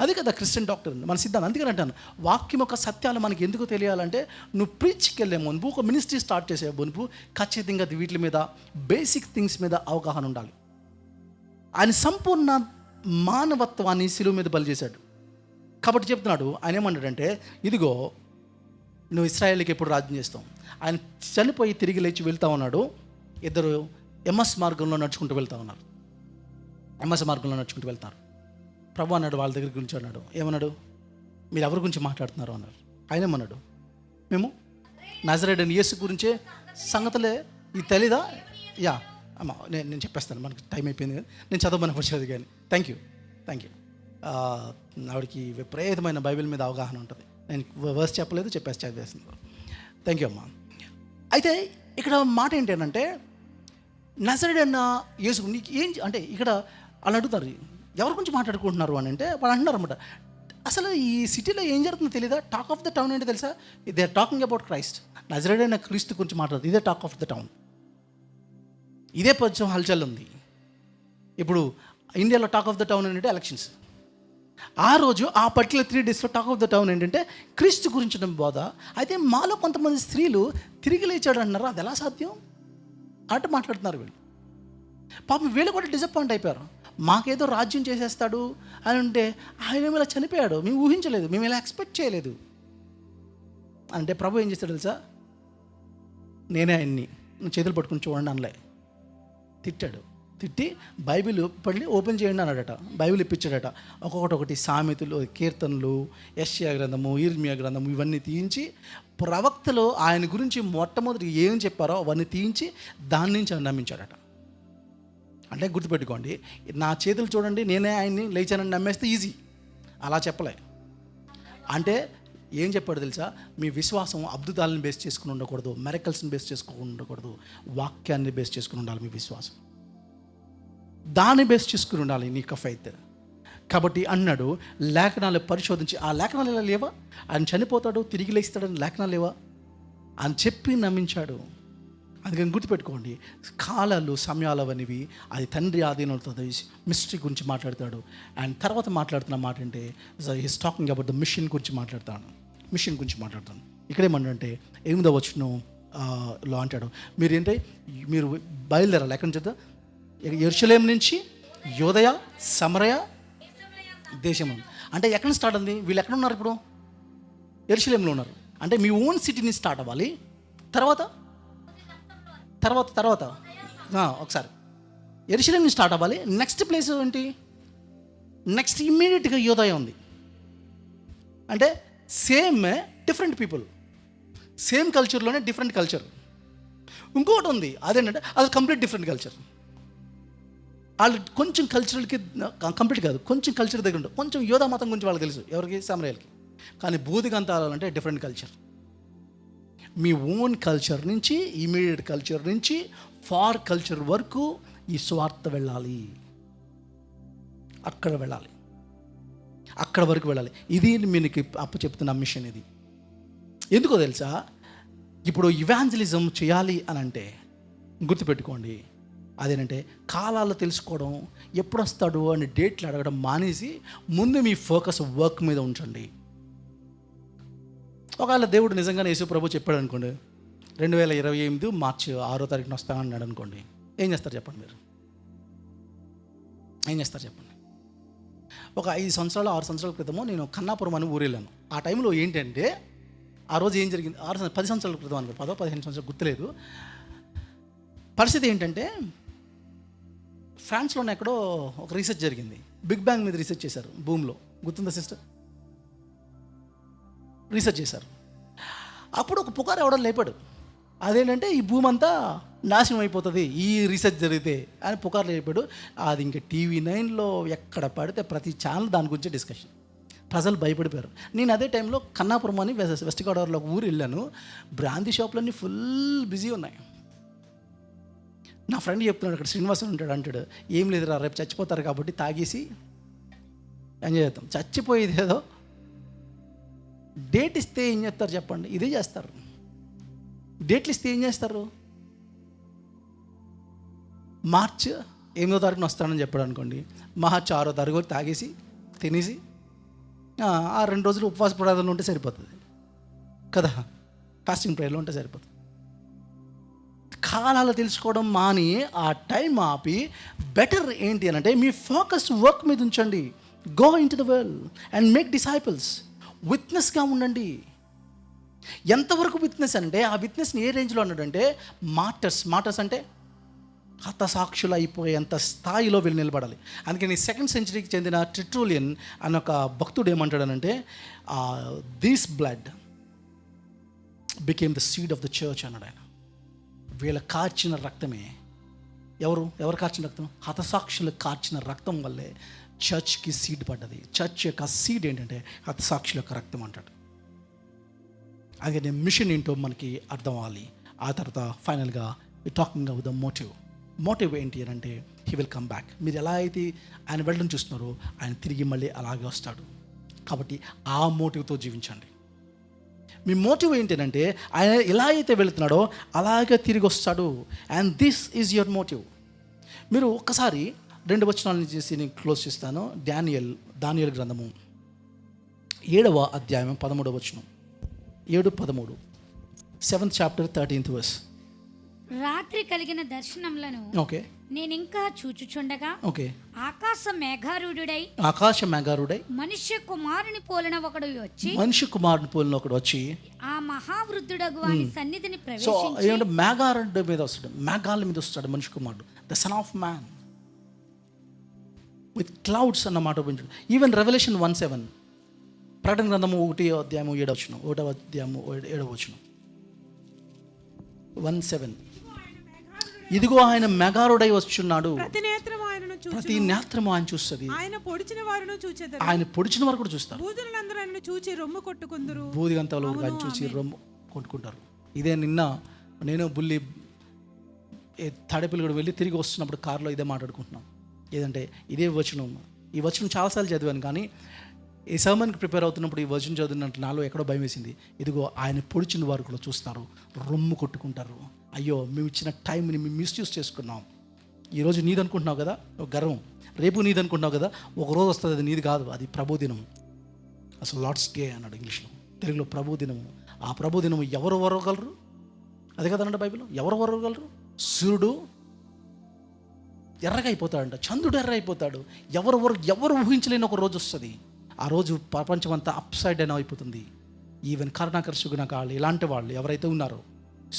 అది కదా క్రిస్టియన్ డాక్టర్ మన సిద్ధాంతం. అందుకని అంటాను, వాక్యం యొక్క సత్యాలు మనకి ఎందుకు తెలియాలంటే, నువ్వు ప్రీచ్కి వెళ్ళే మునుపు, ఒక మినిస్ట్రీ స్టార్ట్ చేసే మునుపు ఖచ్చితంగా వీటి మీద బేసిక్ థింగ్స్ మీద అవగాహన ఉండాలి. ఆయన సంపూర్ణ మానవత్వాన్ని శిలువ మీద బలి చేశాడు కాబట్టి చెప్తున్నాడు. ఆయన ఏమన్నాడంటే, ఇదిగో నువ్వు ఇశ్రాయేలుకి ఎప్పుడు రాజ్యం చేస్తావు. ఆయన చనిపోయి తిరిగి లేచి వెళ్తా ఉన్నాడు. ఇద్దరు ఎంఎస్ మార్గంలో నడుచుకుంటూ వెళ్తా ఉన్నారు. ఎంఎస్ మార్గంలో నడుచుకుంటూ వెళ్తారు. ప్రభు అన్నాడు వాళ్ళ దగ్గర గురించి, అన్నాడు, ఏమన్నాడు, మీరు ఎవరి గురించి మాట్లాడుతున్నారు అన్నారు. ఆయన ఏమన్నాడు, మేము నజరేయుడైన యేసు గురించే, సంగతులే ఇది తెలీదా? యా అమ్మ నేను చెప్పేస్తాను, మనకి టైం అయిపోయింది కదా, నేను చదవమని వచ్చేది కానీ. థ్యాంక్ యూ ఆవిడకి విపరీతమైన బైబిల్ మీద అవగాహన ఉంటుంది. నేను వర్స్ చెప్పలేదు, చదివేస్తున్నాను. థ్యాంక్ యూ అమ్మ. అయితే ఇక్కడ మాట ఏంటంటే, నజరేయుడైన యేసు నీకు ఏం అంటే, ఇక్కడ వాళ్ళు అడుగుతారు ఎవరి గురించి మాట్లాడుకుంటున్నారు అని అంటే, వాళ్ళు అంటున్నారు అనమాట, అసలు ఈ సిటీలో ఏం జరుగుతుందో తెలీదా? టాక్ ఆఫ్ ద టౌన్ ఏంటి తెలుసా? They are talking about Christ. నజరేయుడైన క్రీస్తు గురించి మాట్లాడుతుంది. ఇదే టాక్ ఆఫ్ ద టౌన్. ఇదే కొంచెం హల్చల్ ఉంది. ఇప్పుడు ఇండియాలో టాక్ ఆఫ్ ద టౌన్ ఏంటంటే ఎలక్షన్స్. ఆ రోజు ఆ పర్టికులర్ 3 డేస్లో టాక్ ఆఫ్ ద టౌన్ ఏంటంటే క్రీస్తు గురించిన బోధ. అయితే మాలో కొంతమంది స్త్రీలు తిరిగి లేచాడు అంటున్నారు. అది ఎలా సాధ్యం అంటే మాట్లాడుతున్నారు వీళ్ళు. పాపం వీళ్ళు కూడా డిసప్పాయింట్ అయిపోయారు. మాకేదో రాజ్యం చేసేస్తాడు అని అంటే, ఆయన మేము ఇలా చనిపోయాడు, మేము ఊహించలేదు, మేము ఇలా ఎక్స్పెక్ట్ చేయలేదు అంటే ప్రభు ఏం చేస్తాడు తెలుసా? నేనే ఆయన్ని చేతులు పట్టుకుని చూడండి అనలే, తిట్టాడు. తిట్టి బైబిల్ పడి ఓపెన్ చేయండి అన్నాడట. బైబిల్ ఇప్పించాడట. ఒక్కొక్కటి సామెతలు, కీర్తనలు, యెషయా గ్రంథము, ఇర్మియా గ్రంథము ఇవన్నీ తీయించి ప్రవక్తలు ఆయన గురించి మొట్టమొదటి ఏం చెప్పారో అవన్నీ తీయించి దాని నుంచి ఆయన నమ్మించాడట. అంటే గుర్తుపెట్టుకోండి, నా చేతులు చూడండి నేనే ఆయన్ని లేచానని నమ్మేస్తే ఈజీ. అలా చెప్పలే. అంటే ఏం చెప్పాడు తెలుసా? మీ విశ్వాసం అద్భుతాలను బేస్ చేసుకుని ఉండకూడదు, మెరకల్స్ని బేస్ చేసుకుని ఉండకూడదు, వాక్యాన్ని బేస్ చేసుకుని ఉండాలి మీ విశ్వాసం. దాన్ని బేస్ చేసుకుని ఉండాలి నీ యొక్క ఫెయిత్. కాబట్టి అన్నాడు, లేఖనాలు పరిశోధించి, ఆ లేఖనాలు ఎలా లేవా? ఆయన చనిపోతాడు తిరిగి లేస్తాడని లేఖనాలు లేవా అని చెప్పి నమ్మించాడు. అందుకని గుర్తుపెట్టుకోండి, కాలాలు సమయాలు అనేవి అది తండ్రి ఆధీనంతో మిస్టరీ గురించి మాట్లాడతాడు. అండ్ తర్వాత మాట్లాడుతున్న మాట అంటే he's talking about the mission గురించి మాట్లాడతాను. ఇక్కడేమంటే 8వ వచనంలో అంటాడు, మీరు బయలుదేరాలి. ఎక్కడి నుంచి చూద్దాం? యెరూషలేము నుంచి యోదయ, సమరయ దేశం. అంటే ఎక్కడ స్టార్ట్ ఉంది? వీళ్ళు ఎక్కడ ఉన్నారు ఇప్పుడు? యెరూషలేములో ఉన్నారు. అంటే మీ ఓన్ సిటీని స్టార్ట్ అవ్వాలి. తర్వాత ఒకసారి యెరూషలేం స్టార్ట్ అవ్వాలి. నెక్స్ట్ ప్లేస్ ఏంటి? నెక్స్ట్ ఇమ్మీడియట్గా యోదయ ఉంది. అంటే సేమ్ డిఫరెంట్ పీపుల్, సేమ్ కల్చర్లోనే డిఫరెంట్ కల్చర్. ఇంకొకటి ఉంది, అదేంటంటే అది కంప్లీట్ డిఫరెంట్ కల్చర్. వాళ్ళు కొంచెం కల్చరల్కి కంప్లీట్ కాదు, కొంచెం కల్చర్ దగ్గర ఉంటుంది. కొంచెం యోధా మతం గురించి వాళ్ళకి తెలుసు, ఎవరికి? సమరయాలకి. కానీ బూదిగంతాలంటే డిఫరెంట్ కల్చర్. మీ ఓన్ కల్చర్ నుంచి, ఇమీడియట్ కల్చర్ నుంచి ఫార్ కల్చర్ వరకు ఈ స్వార్థ వెళ్ళాలి. అక్కడ వరకు వెళ్ళాలి. ఇది మీకు అప్పు చెప్తున్న మిషన్. ఇది ఎందుకో తెలుసా? ఇప్పుడు ఇవాంజలిజం చేయాలి అని అంటే గుర్తుపెట్టుకోండి, అదేంటంటే కాలాలు తెలుసుకోవడం, ఎప్పుడు వస్తాడు అని డేట్లు అడగడం మానేసి ముందు మీ ఫోకస్ వర్క్ మీద ఉంచండి. ఒకవేళ దేవుడు నిజంగానే యేసు ప్రభు చెప్పాడు అనుకోండి, 2028 మార్చి 6వ తారీఖున వస్తానన్నాడు అనుకోండి, ఏం చేస్తారు చెప్పండి? మీరు ఏం చేస్తారు చెప్పండి? ఒక 5 సంవత్సరాలు 6 సంవత్సరాల క్రితము నేను కన్నాపురం అని ఊరు వెళ్ళాను. ఆ టైంలో ఏంటంటే ఆ రోజు ఏం జరిగింది? 10 సంవత్సరాల క్రితం అనుకో, 10-15 సంవత్సరాలు గుర్తులేదు. పరిస్థితి ఏంటంటే ఫ్రాన్స్లోనే ఎక్కడో ఒక రీసెర్చ్ జరిగింది. బిగ్ బ్యాంగ్ మీద రీసెర్చ్ చేశారు. భూమిలో గుర్తుందా సిస్టర్? రీసెర్చ్ చేశారు. అప్పుడు ఒక పుకారు ఎవడో లేపాడు, అదేంటంటే ఈ భూమి అంతా నాశనం అయిపోతుంది ఈ రీసెర్చ్ జరిగితే అని పుకారు లేపాడు. అది ఇంకా టీవీ 9లో ఎక్కడ పడితే ప్రతి ఛానల్ దాని గురించి డిస్కషన్. ప్రజలు భయపడిపోయారు. నేను అదే టైంలో కన్నాపురం అని వెస్ట్ గోదావరిలో ఒక ఊరు వెళ్ళాను. బ్రాందీ షాపులన్నీ ఫుల్ బిజీ ఉన్నాయి. నా ఫ్రెండ్ చెప్తున్నాడు, అక్కడ శ్రీనివాసన్ ఉంటాడు, అంటాడు, ఏం లేదురా రేపు చచ్చిపోతారు కాబట్టి తాగేసి ఎంజాయ్ చేద్దాం. చచ్చిపోయేది ఏదో డేట్ ఇస్తే ఏం చేస్తారు చెప్పండి? ఇదే చేస్తారు. డేట్లు ఇస్తే ఏం చేస్తారు? మార్చి 8వ తారీఖున వస్తానని చెప్పాడు అనుకోండి, మార్చి 6వ తారీఖు తాగేసి తినేసి ఆ 2 రోజులు ఉపవాస ప్రార్థనలు ఉంటే సరిపోతుంది కదా, ఫాస్టింగ్ ప్రేయర్లో ఉంటే సరిపోతుంది. కాలాలు తెలుసుకోవడం మాని ఆ టైం ఆపి బెటర్ ఏంటి అని అంటే మీ ఫోకస్ వర్క్ మీద ఉంచండి. Go in to the world and make disciples. విట్నెస్గా ఉండండి. ఎంతవరకు విట్నెస్ అంటే ఆ విట్నెస్ని ఏ రేంజ్లో అన్నాడంటే మార్టర్స్ అంటే హతసాక్షులు అయిపోయేంత స్థాయిలో వీళ్ళు నిలబడాలి. అందుకని 2nd సెంచరీకి చెందిన టెర్టులియన్ అన్న ఒక భక్తుడు ఏమంటాడనంటే, this blood became the seed of the church అన్నాడు ఆయన. వీళ్ళ కార్చిన రక్తమే, ఎవరు కార్చిన రక్తం? హతసాక్షులు కార్చిన రక్తం వల్లే చర్చ్కి సీడ్ పడ్డది. చర్చ్ యొక్క సీడ్ ఏంటంటే హతసాక్షుల యొక్క రక్తం అంటాడు. అలాగే మిషన్ ఏంటో మనకి అర్థం అవ్వాలి. ఆ తర్వాత ఫైనల్గా టాకింగ్ అబౌట్ ద మోటివ్ ఏంటి అని అంటే హీ విల్ కమ్ బ్యాక్. మీరు ఎలా అయితే ఆయన వెళ్ళడం చూస్తున్నారో ఆయన తిరిగి మళ్ళీ అలాగే వస్తాడు. కాబట్టి ఆ మోటివ్తో జీవించండి. మీ మోటివ్ ఏంటంటే ఆయన ఎలా అయితే వెళుతున్నాడో అలాగే తిరిగి వస్తాడు. And this is your motive. మీరు ఒక్కసారి 2 వచనాలను చేసి నేను క్లోజ్ చేస్తాను. దానియేలు గ్రంథము 7వ అధ్యాయం 13వ వచనం. 7:13 7th chapter 13th verse. రాత్రి కలిగిన దర్శనములను నేను ఇంకా చూచుచుండగా ఆకాశ మేఘారూఢుడై మనుష్య కుమారుని పోలిన ఒకడు వచ్చి ఆ మహావృద్ధుడగు వాని సన్నిధిని ప్రవేశించి మేఘారుడి మీద వస్తాడు. మేఘాల మీద వస్తాడు మనిషి కుమారుడు, the son of man. With clouds అన్న మాట ఉపయోగించాడు. ఈవెన్ రెవల్యూషన్ 1:7, ప్రకటన గ్రంథము 1:7 1:7, ఇదిగో ఆయన మెగారుడై వచ్చున్నాడు, ప్రతి నేత్రము ఆయనను చూచును, ప్రతి నేత్రము ఆయన చూస్తుంది, ఆయన పొడిచిన వారును చూచెదరు, ఆయన పొడిచిన వారు కూడా చూస్తారు, బూదులందరూ ఆయనను చూచి రొమ్ము కొట్టుకుందరు, బూదిగంతలు ఆయన చూసి రొమ్ము కొట్టుకుంటారు. ఇదే నిన్న నేను బుల్లి తాడేపల్లి కూడా వెళ్ళి తిరిగి వస్తున్నప్పుడు కారులో ఇదే మాట్లాడుకుంటున్నాం. ఏదంటే ఇదే వచనం, ఈ వచనం చాలాసార్లు చదివాను, కానీ ఈ సర్మన్కి ప్రిపేర్ అవుతున్నప్పుడు ఈ వచనం చదివినట్టు నాలో ఎక్కడో భయం వేసింది. ఇదిగో ఆయన పొడిచిన వారు కూడా చూస్తారు, రొమ్ము కొట్టుకుంటారు. అయ్యో, మేము ఇచ్చిన టైంని మేము మిస్యూజ్ చేసుకున్నాం. ఈరోజు నీది అనుకుంటున్నావు కదా ఒక గర్వం, రేపు నీది అనుకుంటున్నావు కదా ఒక రోజు వస్తుంది, అది నీది కాదు, అది ప్రభు దినం. అసలు లార్డ్స్ డే అన్నాడు ఇంగ్లీష్లో, తెలుగులో ప్రభు దినము. ఆ ప్రభు దినము ఎవరు వరవగలరు? అదే కదనంట బైబిల్లో, ఎవరు వరవగలరు? సూర్యుడు ఎర్రగా అయిపోతాడంట, చంద్రుడు ఎర్ర అయిపోతాడు. ఎవరు ఊహించలేని ఒక రోజు వస్తుంది. ఆ రోజు ప్రపంచం అంతా అప్ సైడ్ డౌన్ అయిపోతుంది. ఈవెన్ కరుణాకర్ సుగుణకాళ్ళు ఇలాంటి వాళ్ళు ఎవరైతే ఉన్నారో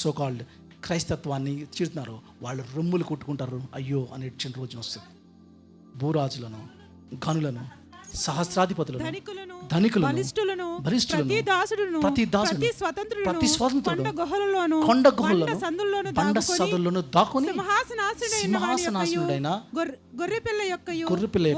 సో కాల్డ్ క్రైస్తత్వాన్ని చీడుతున్నారో వాళ్ళు రొమ్ములు కొట్టుకుంటారు. అయ్యో అని ఇచ్చిన రోజున వస్తుంది. భూరాజులను, గనులను, సహస్రాధిపతులను, ధనికులను, బలిష్ఠులను, బలిష్ఠులను, ప్రతి దాసుడును, ప్రతి స్వతంత్రుడు, కొండ గుహల్లోను, బండ సందుల్లోను దాక్కుని సింహాసనాసనుడైన గొర్రెపిల్ల యొక్క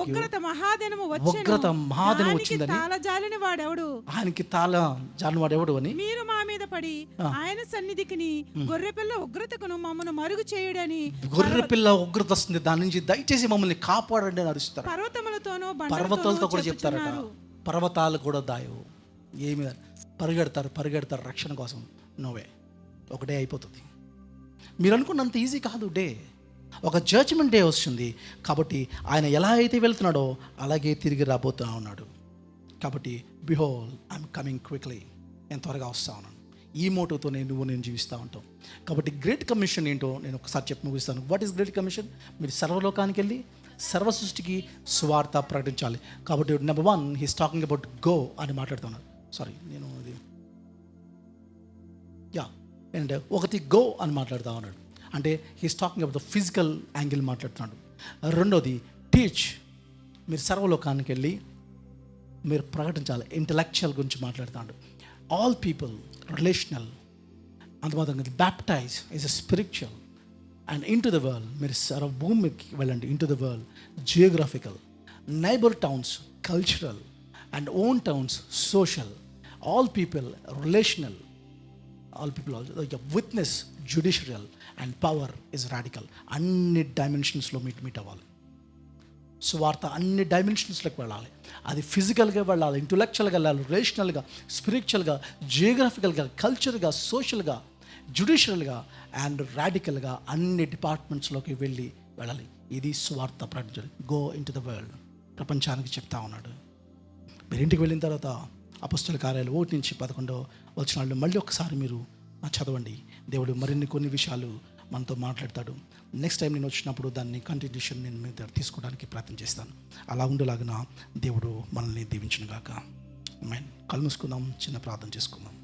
ఉగ్రత మహాదినము వచ్చిందని తాళజాలిన వాడెవడు, ఆయనకి తాళజాలిన వాడెవడు అని మీరు మా మీద పడి ఆయన సన్నిధికి గొర్రెపిల్ల ఉగ్రతకును మమ్మల్ని మరుగు చేయుడని, గొర్రెపిల్ల ఉగ్రత వస్తుంది, దాని నుంచి దయచేసి మమ్మల్ని కాపాడండి అని అరుస్తారు. పర్వతాలతో కూడా చెప్తారట, పర్వతాలు కూడా దాయవు. ఏమి పరిగెడతారు రక్షణ కోసం. నోవే, ఒకటే అయిపోతుంది. మీరు అనుకున్నంత ఈజీ కాదు డే. ఒక జడ్జ్మెంట్ డే వస్తుంది. కాబట్టి ఆయన ఎలా అయితే వెళ్తున్నాడో అలాగే తిరిగి రాబోతూ ఉన్నాడు. కాబట్టి బిహోల్ ఐఎమ్ కమింగ్ క్విక్లీ, నేను త్వరగా వస్తా ఉన్నాను. ఈ మోటోతో నేను జీవిస్తూ ఉంటాం. కాబట్టి గ్రేట్ కమిషన్ ఏంటో నేను ఒకసారి చెప్పి ముగిస్తాను. What is great commission? మీరు సర్వలోకానికి వెళ్ళి సర్వ సృష్టికి సువార్త ప్రకటించాలి. కాబట్టి number 1 he's talking about go అని మాట్లాడుతున్నాడు. నేను ఇది ఏంటంటే ఒకటి గో అని మాట్లాడుతూ ఉన్నాడు. అంటే he's talking about the physical angle మాట్లాడుతున్నాడు. రెండోది టీచ్, మీరు సర్వలోకానికి వెళ్ళి మీరు ప్రకటించాలి. ఇంటలెక్చువల్ గురించి మాట్లాడుతున్నాడు. ఆల్ పీపుల్, రిలేషనల్, అంతమాత్రం baptize is a spiritual and in to the world. మీరు భూమికి వెళ్ళండి, in to the world, geographical, neighbour towns, cultural, and own towns, social, all people, relational, all people also witness, judicial and power is radical. అన్ని డైమెన్షన్స్లో మీట్ అవ్వాలి. సువార్త అన్ని డైమెన్షన్స్లోకి వెళ్ళాలి. అది ఫిజికల్గా వెళ్ళాలి, ఇంటలెక్చువల్గా వెళ్ళాలి, రిలేషనల్గా, స్పిరిచువల్గా, జియోగ్రాఫికల్గా, కల్చర్గా, సోషల్గా, జ్యుడిషియల్గా అండ్ రాడికల్గా అన్ని డిపార్ట్మెంట్స్లోకి వెళ్ళాలి. ఇది సువార్త ప్రకటించాలి. Go in to the world, ప్రపంచానికి చెప్తా ఉన్నాడు. మీరు ఇంటికి వెళ్ళిన తర్వాత అపొస్తలుల కార్యాలు 1-11 మళ్ళీ ఒకసారి మీరు చదవండి. దేవుడు మరిన్ని కొన్ని విషయాలు మనతో మాట్లాడతాడు. నెక్స్ట్ టైం నేను వచ్చినప్పుడు దాన్ని కంటిన్యూషన్ నేను మీ దగ్గర తీసుకోవడానికి ప్రయత్నం చేస్తాను. అలా ఉండేలాగా దేవుడు మనల్ని దీవించును గాక. ఆమేన్. కళ్ళు మూసుకుందాం, చిన్న ప్రార్థన చేసుకుందాం.